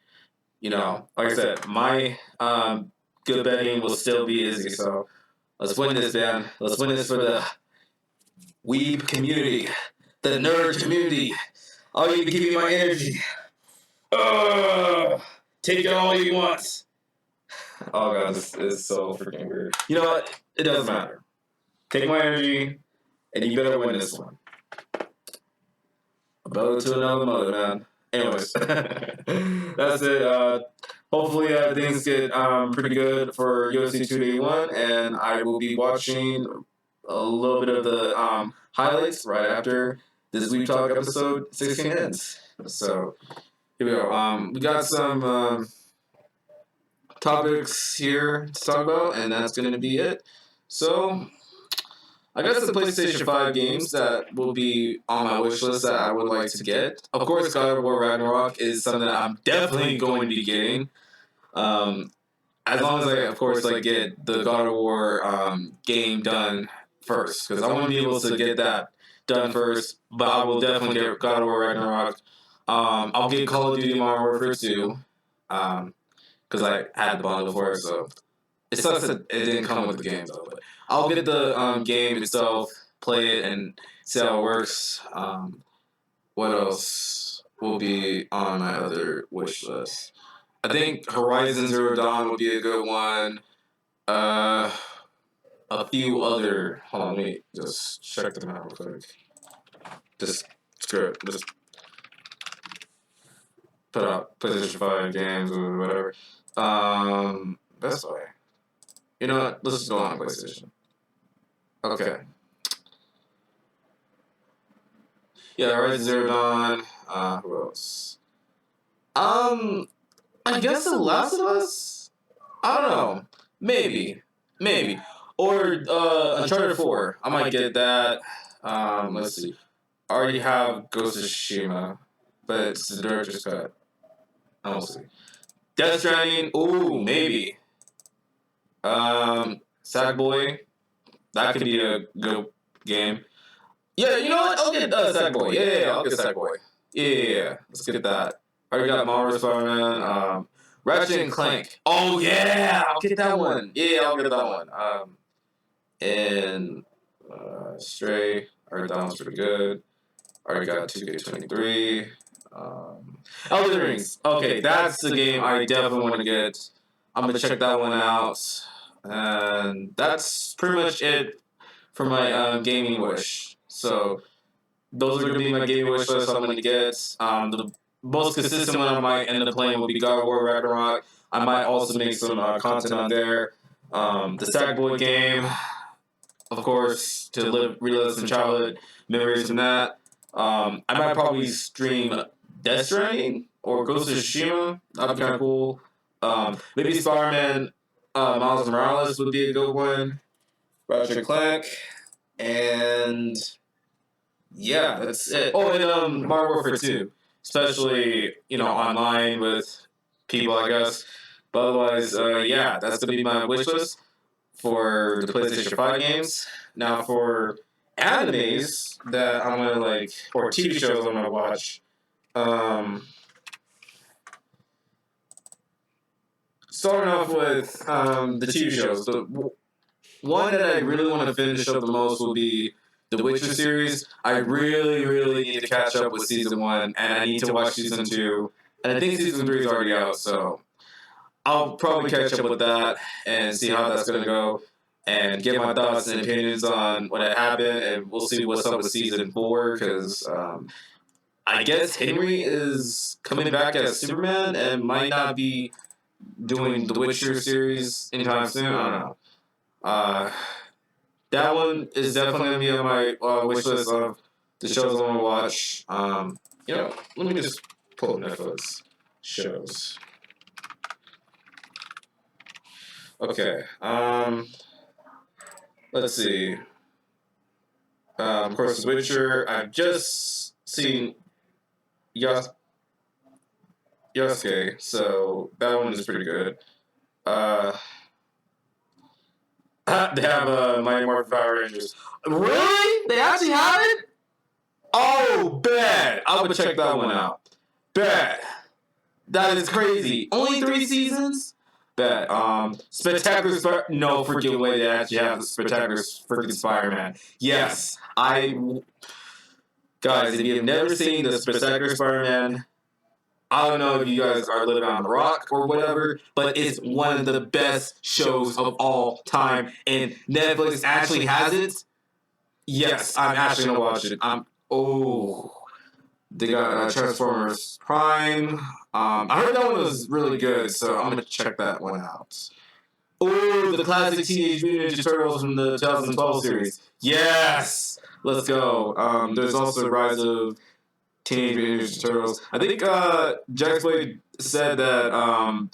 like I said, my good betting will still be Izzy. So let's win this, man. Let's win this for the Weeb community, the nerd community. All you give me my energy. Take it all you want. Oh god, this is so freaking weird. You know what? It doesn't matter. Take my energy, and you better win this one. A brother to another mother, man. Anyways, that's it. Hopefully things get pretty good for UFC 281, and I will be watching a little bit of the highlights right after this Weeb Talk episode 16 ends. So, here we go. We got some topics here to talk about, and that's going to be it. So, I got some PlayStation 5 games that will be on my wish list that I would like to get. Of course, God of War Ragnarok is something that I'm definitely going to be getting. As long as I, of course, like get the God of War game done first, because I want to be able to get that done first. But I will definitely get God of War Ragnarok. I'll get Call of Duty Modern Warfare 2, because I had the bundle for it, so it sucks that it didn't come with the game though. But I'll get the game itself, play it, and see how it works. What else will be on my other wish list? I think Horizon Zero Dawn would be a good one. A few other. Hold on, let me just check them out real quick. Just screw it. Just put out PlayStation 5 games or whatever. Best Buy. You know what? Let's just go on PlayStation. Okay. Yeah, Horizon Zero Dawn. Who else? I guess The Last of Us? I don't know. Maybe. Or Uncharted 4. I might get that. Let's see. I already have Ghost of Tsushima, but it's the director's cut. I will see. Death Stranding. Ooh, maybe. Sackboy. That could be a good game. Yeah, you know what? I'll get Sackboy. Yeah, I'll get Sackboy. Yeah. Let's get that. I already got Marvel Spider-Man. Ratchet and Clank. Oh, yeah! I'll get that one. Yeah, I'll get that one. And Stray. I heard that one's pretty good. I already got 2K23. Elden Rings. Okay, that's the game I definitely want to get. I'm going to check that one out. And that's pretty much it for my gaming wish. So those are going to be my gaming wish list I'm going to get. The most consistent one I might end up playing will be God of War Ragnarok. I might also make some content on there. The Sackboy game, of course, to relive some childhood memories from that. I might probably stream Death Stranding or Ghost of Tsushima. That'd be kind of cool. Maybe Spider-Man Miles Morales would be a good one. Ratchet and Clank. And yeah, that's it. Oh, and Modern Warfare 2. Especially, online with people, I guess. But otherwise, yeah, that's going to be my wish list for the PlayStation 5 games. Now, for animes that I'm going to, or TV shows I'm going to watch, starting off with the TV shows. The one that I really want to finish up the most will be the Witcher series. I really, really need to catch up with season 1, and I need to watch season 2. And I think season 3 is already out, so I'll probably catch up with that and see how that's going to go and get my thoughts and opinions on what had happened, and we'll see what's up with season 4, because I guess Henry is coming back as Superman and might not be doing the Witcher series anytime soon. I don't know. That one is definitely going to be on my wish list of the shows I want to watch. Let me just pull up Netflix shows. Okay. Let's see. Of course, The Witcher. I've just seen Yasuke, so that one is pretty good. They have Mighty Morphin Power Rangers. Really? They actually have it? Oh, bad. I would check that one out. Bad. That is crazy. Only 3 seasons? Bad. Spectacular Spider... No freaking way they actually have the Spectacular freaking Spider-Man. Yes. Guys, if you have never seen the Spectacular Spider-Man, I don't know if you guys are living on the rock or whatever, but it's one of the best shows of all time, and Netflix actually has it. Yes, I'm actually gonna watch it. They got Transformers Prime. I heard that one was really good, so I'm gonna check that one out. Oh, the classic Teenage Mutant Ninja Turtles from the 2012 series. Yes, let's go. There's also Rise of Teenage Mutant Ninja Turtles. I think Jax Blade said that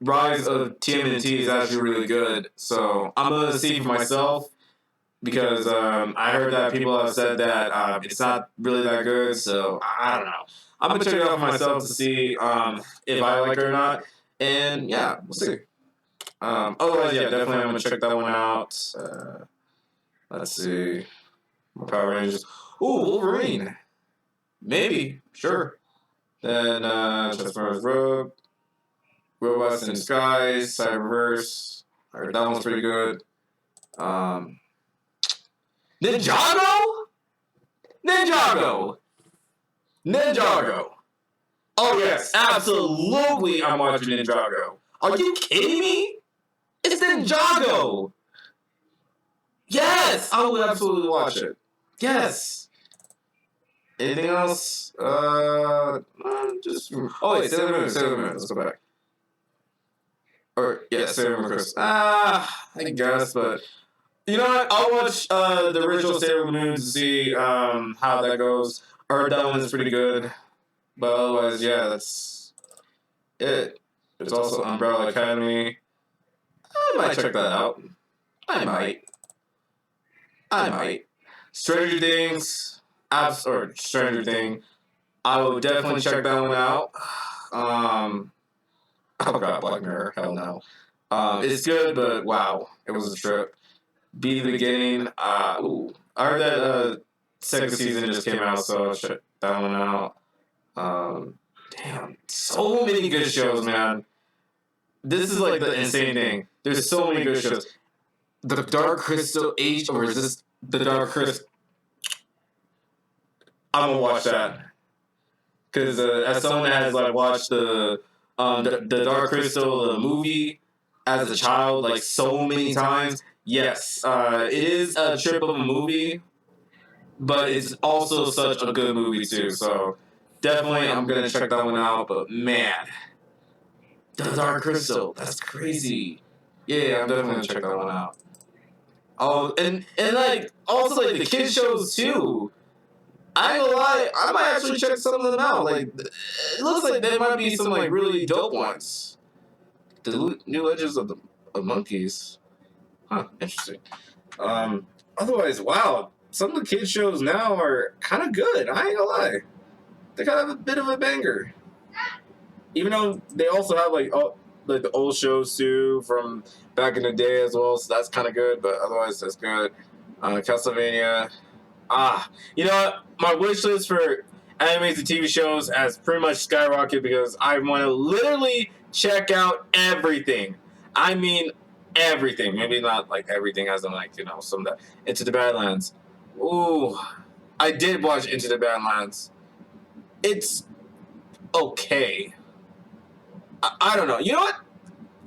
Rise of TMNT is actually really good. So I'm gonna see for myself because I heard that people have said that it's not really that good. So I don't know. I'm gonna check it out for myself to see if I like it or not. And yeah, we'll see. Otherwise, yeah, definitely I'm gonna check that one out. Let's see. More Power Rangers. Ooh, Wolverine. Maybe. Sure. Then Transformers Rogue. Robots in Disguise. Cyberverse. I heard that one's pretty good. Ninjago? Ninjago. Oh, yes. Absolutely I'm watching Ninjago. Are you kidding me? It's Ninjago. Yes. I would absolutely watch it. Yes. Anything else? Just... Oh, wait. Sailor Moon. Let's go back. Or, yeah, Sailor Moon Crystal. I guess, but... You know what? I'll watch the original Sailor Moon to see how that goes. I heard that one's pretty good. But otherwise, yeah, that's it. There's also Umbrella Academy. I might check that out. I might. Stranger Things. Or Stranger Thing. I would definitely check that one out. Oh god, Black Mirror. Hell no. It's good, but wow. It was a trip. Be the Beginning. I heard that second season just came out, so I'll check that one out. Damn, so many good shows, man. This is like the insane thing. There's so many good shows. The Dark Crystal Age, or is this the Dark Crystal? I'm gonna watch that because as someone that has like watched the Dark Crystal the movie as a child like so many times. Yes, it is a trip of a movie, but it's also such a good movie too. So definitely, I'm gonna check that one out. But man, the Dark Crystal, that's crazy. Yeah, I'm definitely gonna check that one out. Oh, and like also like the kids shows too. I ain't gonna lie, I might actually check some of them out. Like it looks like there might be some like really dope ones. The New Legends of the Monkeys. Huh, interesting. Otherwise, wow, some of the kids shows now are kind of good. I ain't gonna lie, they kind of have a bit of a banger. Even though they also have like the old shows too from back in the day as well, so that's kind of good. But otherwise, that's good. Castlevania. You know what? My wish list for animes and TV shows has pretty much skyrocketed because I want to literally check out everything. I mean, everything. Maybe not like everything as in like, you know, some of that. Into the Badlands. Ooh. I did watch Into the Badlands. It's okay. I don't know. You know what?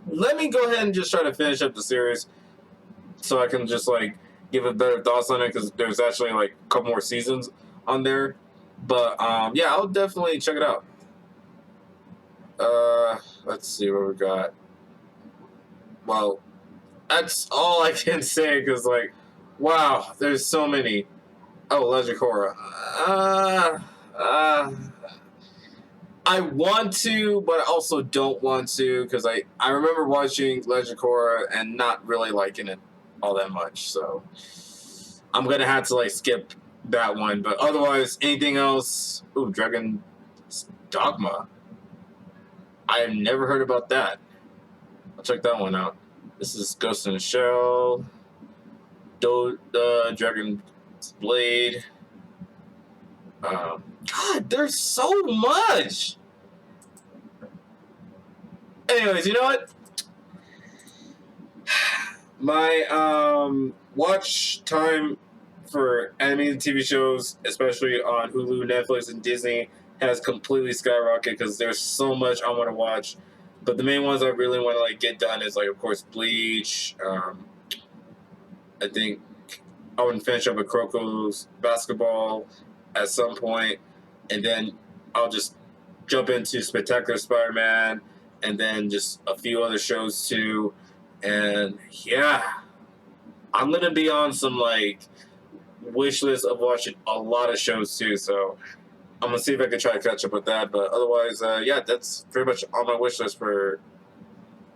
Let me go ahead and just try to finish up the series so I can just like give a better thoughts on it because there's actually like a couple more seasons on there. But yeah, I'll definitely check it out. Let's see what we got. Well, that's all I can say because like, wow, there's so many. Oh, Legend Korra. I want to, but I also don't want to because I remember watching Legend Korra and not really liking it all that much. So I'm gonna have to like skip that one. But otherwise, anything else? Ooh, Dragon's Dogma. I have never heard about that. I'll check that one out. This is Ghost in the Shell. Dragon's Blade. God, there's so much. Anyways, you know what? My watch time for animated TV shows, especially on Hulu, Netflix, and Disney, has completely skyrocketed because there's so much I want to watch. But the main ones I really want to like get done is like, of course, Bleach. I think I want to finish up with Kuroko's basketball at some point, and then I'll just jump into Spectacular Spider-Man, and then just a few other shows too. And yeah, I'm gonna be on some like wish list of watching a lot of shows too. So I'm gonna see if I can try to catch up with that. But otherwise, yeah, that's pretty much on my wish list for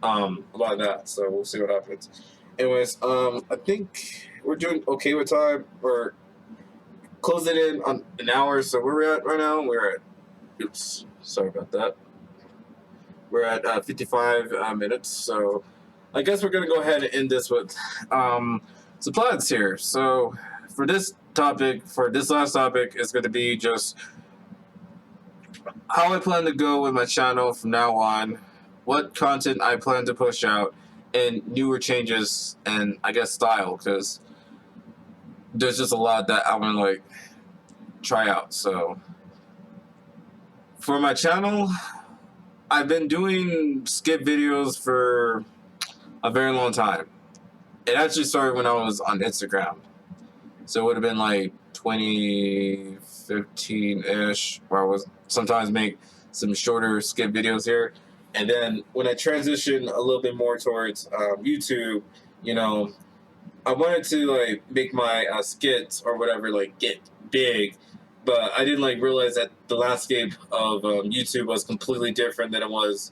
a lot of that. So we'll see what happens. Anyways, I think we're doing okay with time. We're closing in on an hour. So where we're at right now, we're at. Oops, sorry about that. We're at 55 minutes. So I guess we're gonna go ahead and end this with some plans here. So for this topic, for this last topic, is going to be just how I plan to go with my channel from now on, what content I plan to push out, and newer changes and I guess style, because there's just a lot that I want to like try out. So for my channel, I've been doing skip videos for a very long time. It actually started when I was on Instagram. So it would have been like 2015-ish, where I was sometimes make some shorter skit videos here. And then when I transitioned a little bit more towards YouTube, you know, I wanted to like make my skits or whatever like get big, but I didn't like realize that the landscape of YouTube was completely different than it was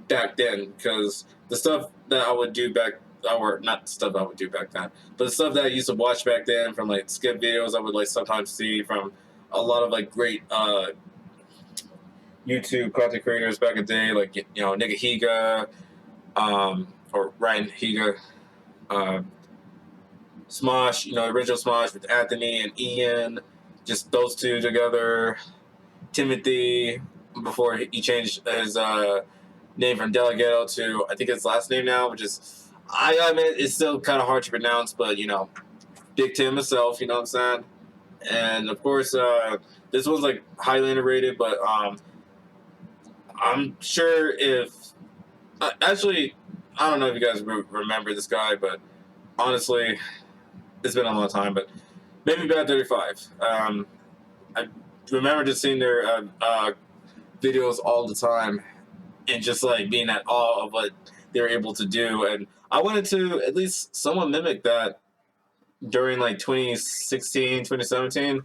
back then. Because the stuff that I would do back, or not the stuff I would do back then, but the stuff that I used to watch back then from like skip videos, I would like sometimes see from a lot of like great YouTube content creators back in the day, like you know Nigga Higa, or Ryan Higa, Smosh, you know, original Smosh with Anthony and Ian, just those two together. Timothy, before he changed his name from Delegato to I think his last name now, which is I mean it's still kind of hard to pronounce, but you know, Big Tim himself, you know what I'm saying? And of course, this one's like highly underrated, but I'm sure if actually I don't know if you guys remember this guy, but honestly, it's been a long time. But maybe Bad 35. I remember just seeing their videos all the time and just like being at awe of what they're able to do. And I wanted to at least somewhat mimic that during like 2016, 2017.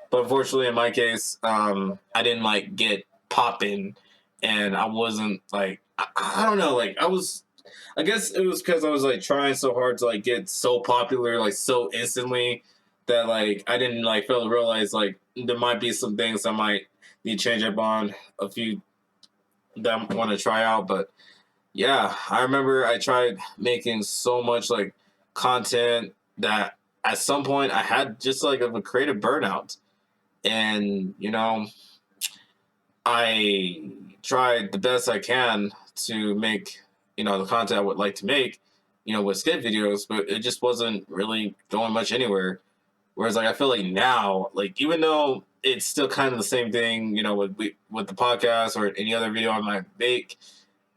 But unfortunately, in my case, I didn't like get popping, and I wasn't like I don't know, like I guess it was because I was like trying so hard to like get so popular like so instantly that like I didn't like fail to realize like there might be some things I might need to change up on, a few that I want to try out. But yeah, I remember I tried making so much like content that at some point I had just like a creative burnout. And, you know, I tried the best I can to make, you know, the content I would like to make, you know, with skit videos, but it just wasn't really going much anywhere. Whereas, like, I feel like now, like, even though it's still kind of the same thing, you know, with the podcast or any other video I might make,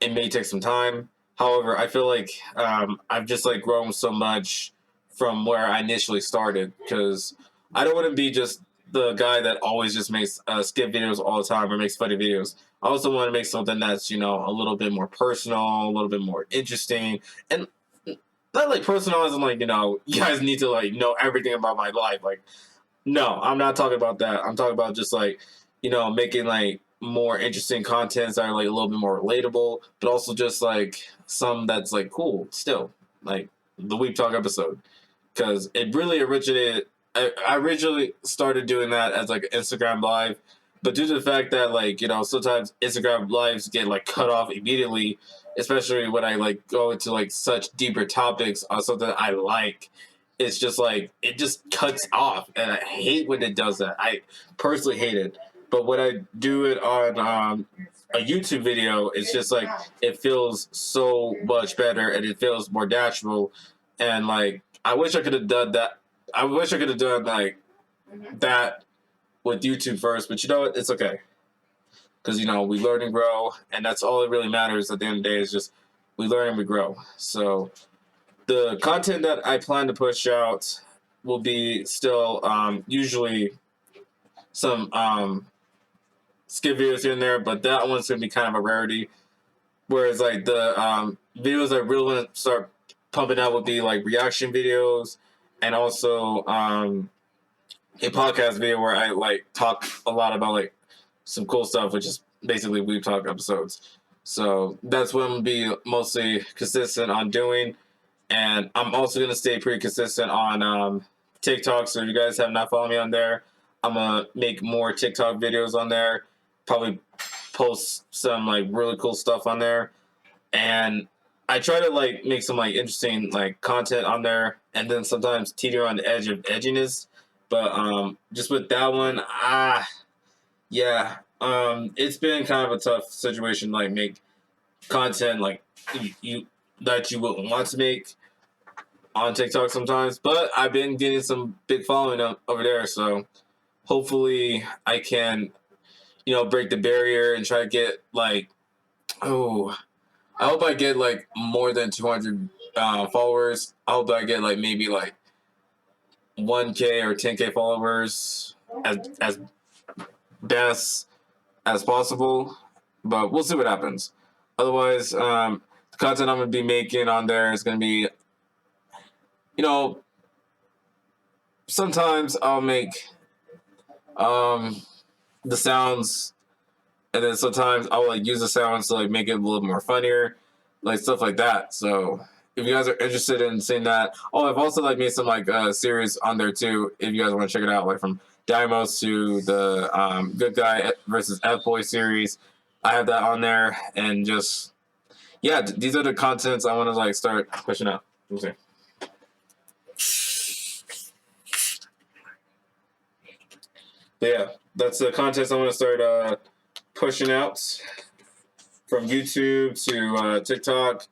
it may take some time. However, I feel like I've just like grown so much from where I initially started, because I don't want to be just the guy that always just makes skit videos all the time or makes funny videos. I also want to make something that's, you know, a little bit more personal, a little bit more interesting, and not like personal as in like, you know, you guys need to like know everything about my life. Like, no, I'm not talking about that. I'm talking about just like, you know, making like more interesting contents that are like a little bit more relatable, but also just like some that's like cool still, like the Weeb Talk episode, because it really originated. I originally started doing that as like an Instagram live, but due to the fact that like, you know, sometimes Instagram lives get like cut off immediately, especially when I like go into like such deeper topics on something I like. It's just like it just cuts off, and I hate when it does that. I personally hate it. But when I do it on a YouTube video, it's just like it feels so much better and it feels more natural. And like I wish I could have done that. I wish I could have done like that with YouTube first, but you know what? It's okay, because you know we learn and grow, and that's all that really matters at the end of the day. Is just we learn and we grow. So the content that I plan to push out will be still usually some skip videos here and there, but that one's gonna be kind of a rarity. Whereas like the videos I really want to start pumping out would be like reaction videos, and also a podcast video where I like talk a lot about like some cool stuff, which is basically Weeb Talk episodes. So that's what I'm gonna be mostly consistent on doing, and I'm also gonna stay pretty consistent on TikTok. So if you guys have not followed me on there, I'm gonna make more TikTok videos on there. Probably post some like really cool stuff on there, and I try to like make some like interesting like content on there, and then sometimes teeter on the edge of edginess. But just with that one, yeah, it's been kind of a tough situation. Like make content like you that you wouldn't want to make on TikTok sometimes, but I've been getting some big following over there, so hopefully I can, break the barrier and try to get like, I hope I get like more than 200 followers. I hope I get like maybe like 1K or 10K followers as best as possible, but we'll see what happens. Otherwise, the content I'm gonna be making on there is gonna be, sometimes I'll make the sounds, and then sometimes I'll like use the sounds to like make it a little more funnier, like stuff like that. So if you guys are interested in seeing that, I've also like made some like series on there too. If you guys want to check it out, like from Dymos to the Good Guy versus F Boy series, I have that on there, and just these are the contents I want to like start pushing out. Okay. But yeah, that's the contents I want to start pushing out from YouTube to TikTok.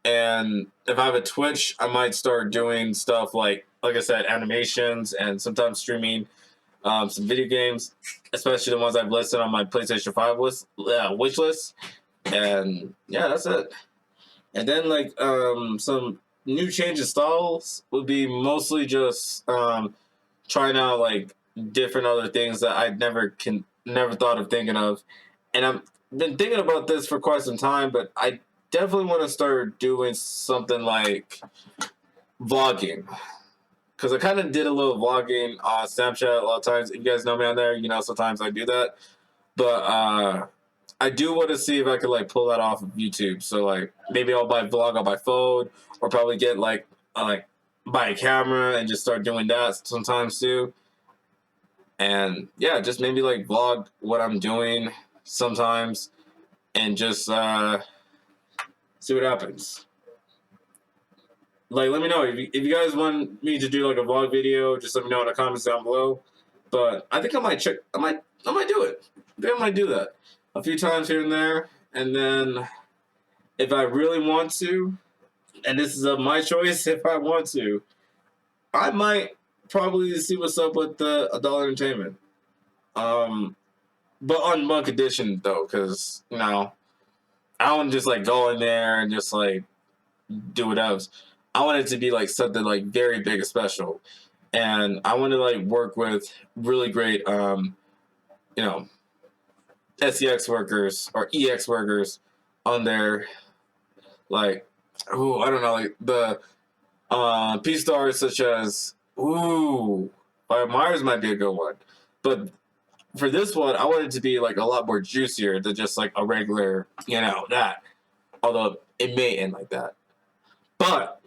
And if I have a Twitch, I might start doing stuff like I said, animations, and sometimes streaming some video games, especially the ones I've listed on my PlayStation 5 wish list. And yeah, that's it. And then like some new change of styles would be mostly just trying out like different other things that I never thought of thinking of. And I've been thinking about this for quite some time, but I definitely want to start doing something like vlogging, because I kind of did a little vlogging on Snapchat a lot of times. If you guys know me on there, sometimes I do that. But I do want to see if I could like pull that off of YouTube. So like maybe I'll vlog on my phone, or probably get like buy a camera and just start doing that sometimes too. And yeah, just maybe like vlog what I'm doing sometimes, and just see what happens. Like, let me know if you guys want me to do like a vlog video. Just let me know in the comments down below. But I think I might do it. I think I might do that a few times here and there. And then if I really want to, and this is my choice, if I want to, I might probably see what's up with the adult entertainment. But on one condition though, because I don't want to just like go in there and just like do what else. I want it to be like something like very big and special, and I want to like work with really great SEX workers or EX workers on there, like I don't know, like the P stars such as Fire Myers might be a good one, but for this one I want it to be like a lot more juicier than just like a regular that, although it may end like that, but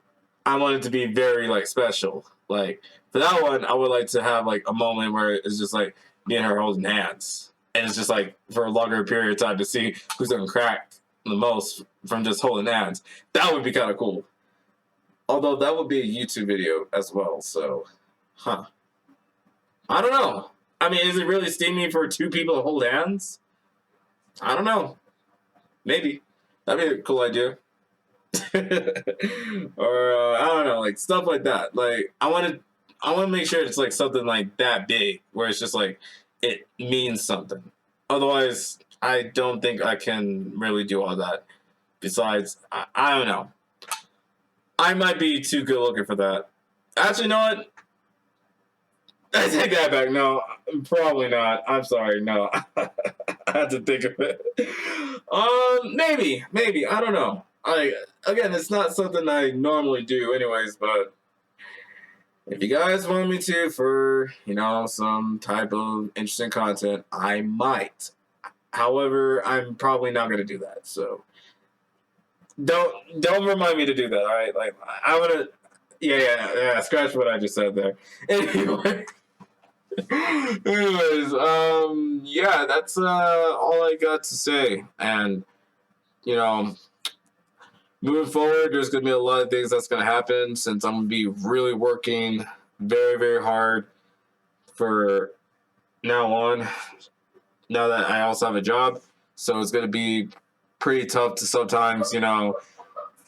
I want it to be very like special. Like for that one, I would like to have like a moment where it's just like me and her holding hands, and it's just like for a longer period of time to see who's gonna crack the most from just holding hands. That would be kind of cool. Although that would be a YouTube video as well. So, I don't know. I mean, is it really steamy for two people to hold hands? I don't know. Maybe that'd be a cool idea. Or I don't know, like stuff like that. Like I want to make sure it's like something like that big, where it's just like it means something. Otherwise, I don't think I can really do all that. Besides, I don't know. I might be too good looking for that. Actually, you know what? I take that back. No, probably not. I'm sorry. No, I had to think of it. Maybe. I don't know. Again, it's not something I normally do anyways, but if you guys want me to for, some type of interesting content, I might. However, I'm probably not gonna do that. So don't remind me to do that. All right, like I'm gonna. Yeah. Scratch what I just said there. Anyway. Anyways, yeah, that's all I got to say. And you know, moving forward, there's gonna be a lot of things that's gonna happen since I'm gonna be really working very, very hard for now on. Now that I also have a job, so it's gonna be pretty tough to sometimes,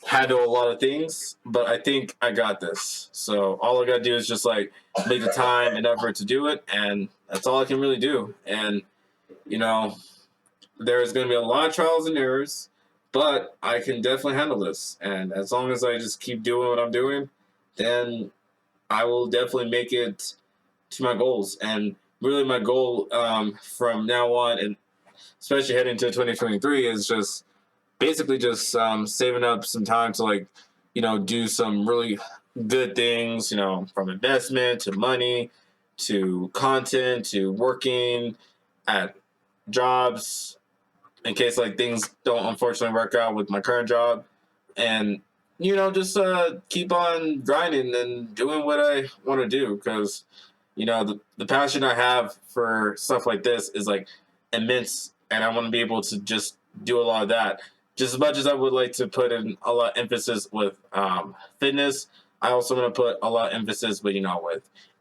handle a lot of things, but I think I got this. So all I gotta do is just like make the time and effort to do it, and that's all I can really do. And there's gonna be a lot of trials and errors, but I can definitely handle this. And as long as I just keep doing what I'm doing, then I will definitely make it to my goals. And really, my goal from now on, and especially heading into 2023, is just basically just saving up some time to do some really good things, from investment to money to content to working at jobs in case things don't unfortunately work out with my current job, and just keep on grinding and doing what I want to do, because the passion I have for stuff like this is immense, and I want to be able to just do a lot of that. Just as much as I would like to put in a lot of emphasis with fitness, I also want to put a lot of emphasis with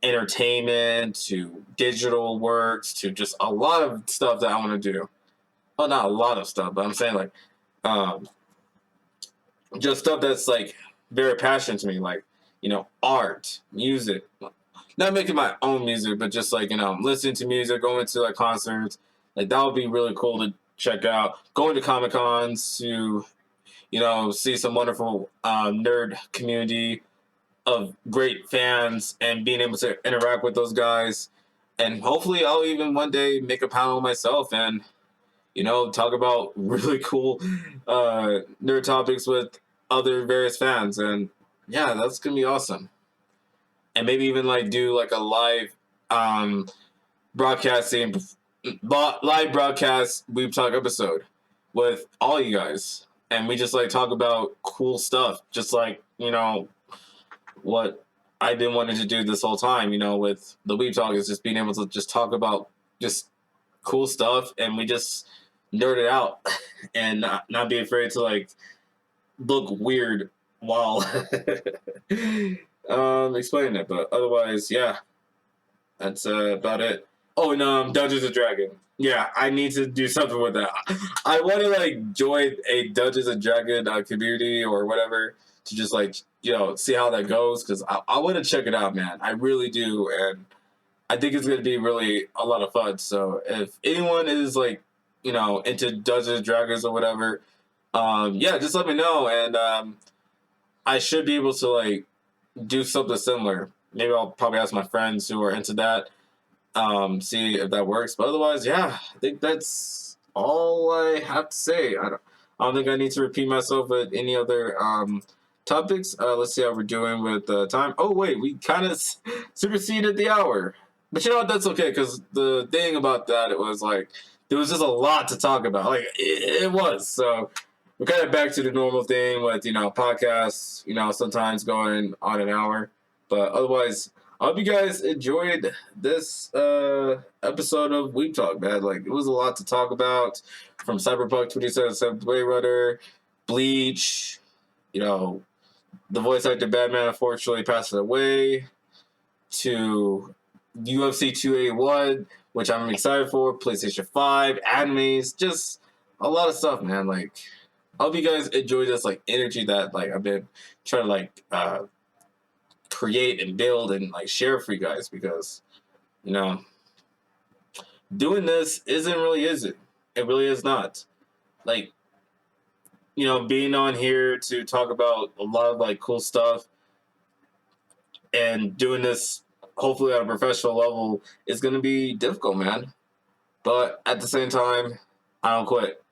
entertainment, to digital works, to just a lot of stuff that I want to do. Well, not a lot of stuff, but I'm saying um, just stuff that's very passionate to me, art, music. Not making my own music, but just listening to music, going to concerts. That would be really cool to check out. Going to Comic Cons to see some wonderful nerd community of great fans, and being able to interact with those guys. And hopefully I'll even one day make a panel myself and talk about really cool nerd topics with other various fans. And yeah, that's gonna be awesome. And maybe even do a live broadcasting live broadcast Weeb Talk episode with all you guys, and we just talk about cool stuff, just what I've been wanting to do this whole time, with the Weeb Talk, is just being able to just talk about just cool stuff, and we just nerd it out and not be afraid to look weird while explaining it. But otherwise, yeah, that's about it. Oh, and Dungeons and Dragons. Yeah, I need to do something with that. I want to join a Dungeons and Dragons community or whatever to just see how that goes, because I want to check it out, man. I really do, and I think it's gonna be really a lot of fun. So if anyone is into Dungeons and Dragons or whatever, yeah, just let me know, and I should be able to do something similar. Maybe I'll probably ask my friends who are into that. See if that works. But otherwise, yeah, I think that's all I have to say. I don't think I need to repeat myself with any other topics. Let's see how we're doing with time. Oh wait, we kind of superseded the hour. But you know what? That's okay, because the thing about that, it was there was just a lot to talk about. It was. So we're kind of back to the normal thing with podcasts. Sometimes going on an hour, but otherwise, I hope you guys enjoyed this episode of Weeb Talk, man. It was a lot to talk about, from Cyberpunk 2077, Bladerunner, Bleach, the voice actor Batman unfortunately passed away, to UFC 281, which I'm excited for, PlayStation 5, animes, just a lot of stuff, man. I hope you guys enjoy this energy that I've been trying to create and build and share for you guys, because doing this isn't really, is it? It really is not. Being on here to talk about a lot of cool stuff and doing this hopefully at a professional level is going to be difficult, man. But at the same time, I don't quit.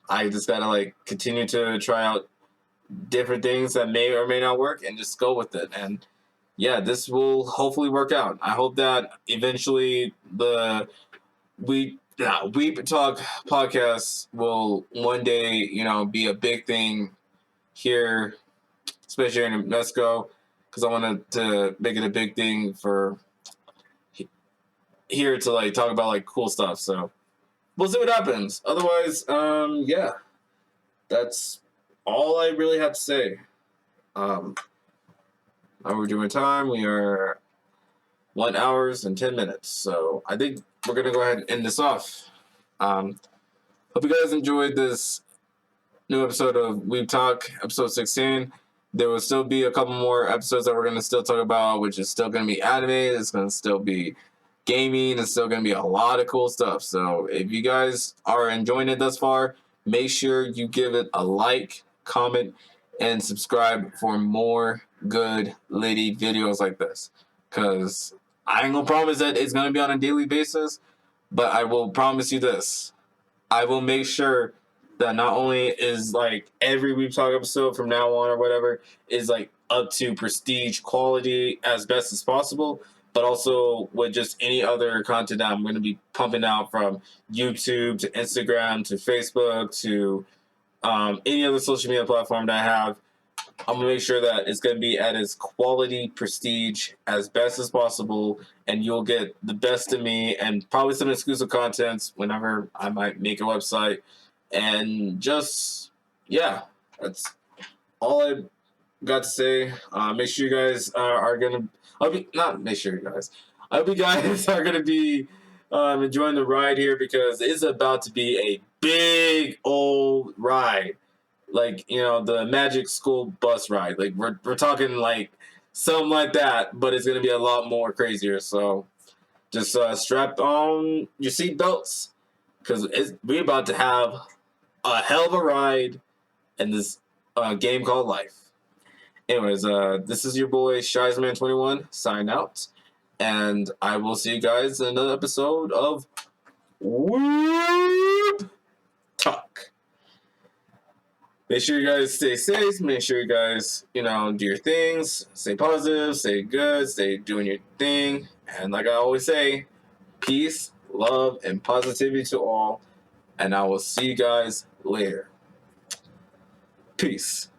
I just gotta continue to try out different things that may or may not work and just go with it. And yeah, this will hopefully work out. I hope that eventually yeah, Weeb Talk podcast will one day, be a big thing here, especially here in Mexico, because I wanted to make it a big thing for here to like talk about like cool stuff. So we'll see what happens. Otherwise, yeah, that's all I really have to say. How we're doing time? We are 1 hour and 10 minutes. So I think we're gonna go ahead and end this off. Hope you guys enjoyed this new episode of Weeb Talk, episode 16. There will still be a couple more episodes that we're going to still talk about, which is still going to be anime. It's going to still be gaming. It's still going to be a lot of cool stuff. So if you guys are enjoying it thus far, make sure you give it a like, comment, and subscribe for more good lady videos like this. Because I ain't going to promise that it's going to be on a daily basis, but I will promise you this. I will make sure that not only is like every Weeb Talk episode from now on or whatever is like up to prestige quality as best as possible, but also with just any other content that I'm going to be pumping out from YouTube to Instagram to Facebook to any other social media platform that I have. I'm going to make sure that it's going to be at its quality prestige as best as possible, and you'll get the best of me and probably some exclusive contents whenever I might make a website. And just, yeah, that's all I got to say. Make sure you guys are going to, make sure you guys, I hope you guys are going to be enjoying the ride here, because it's about to be a big old ride. Like, the Magic School Bus ride. Like, we're talking like something like that, but it's going to be a lot more crazier. So just strap on your seatbelts, because we're about to have a hell of a ride in this game called life. Anyways, this is your boy Shizeman21 sign out, and I will see you guys in another episode of Weeb Talk. Make sure you guys stay safe. Make sure you guys, do your things. Stay positive, stay good, stay doing your thing. And like I always say, peace, love, and positivity to all. And I will see you guys later. Peace.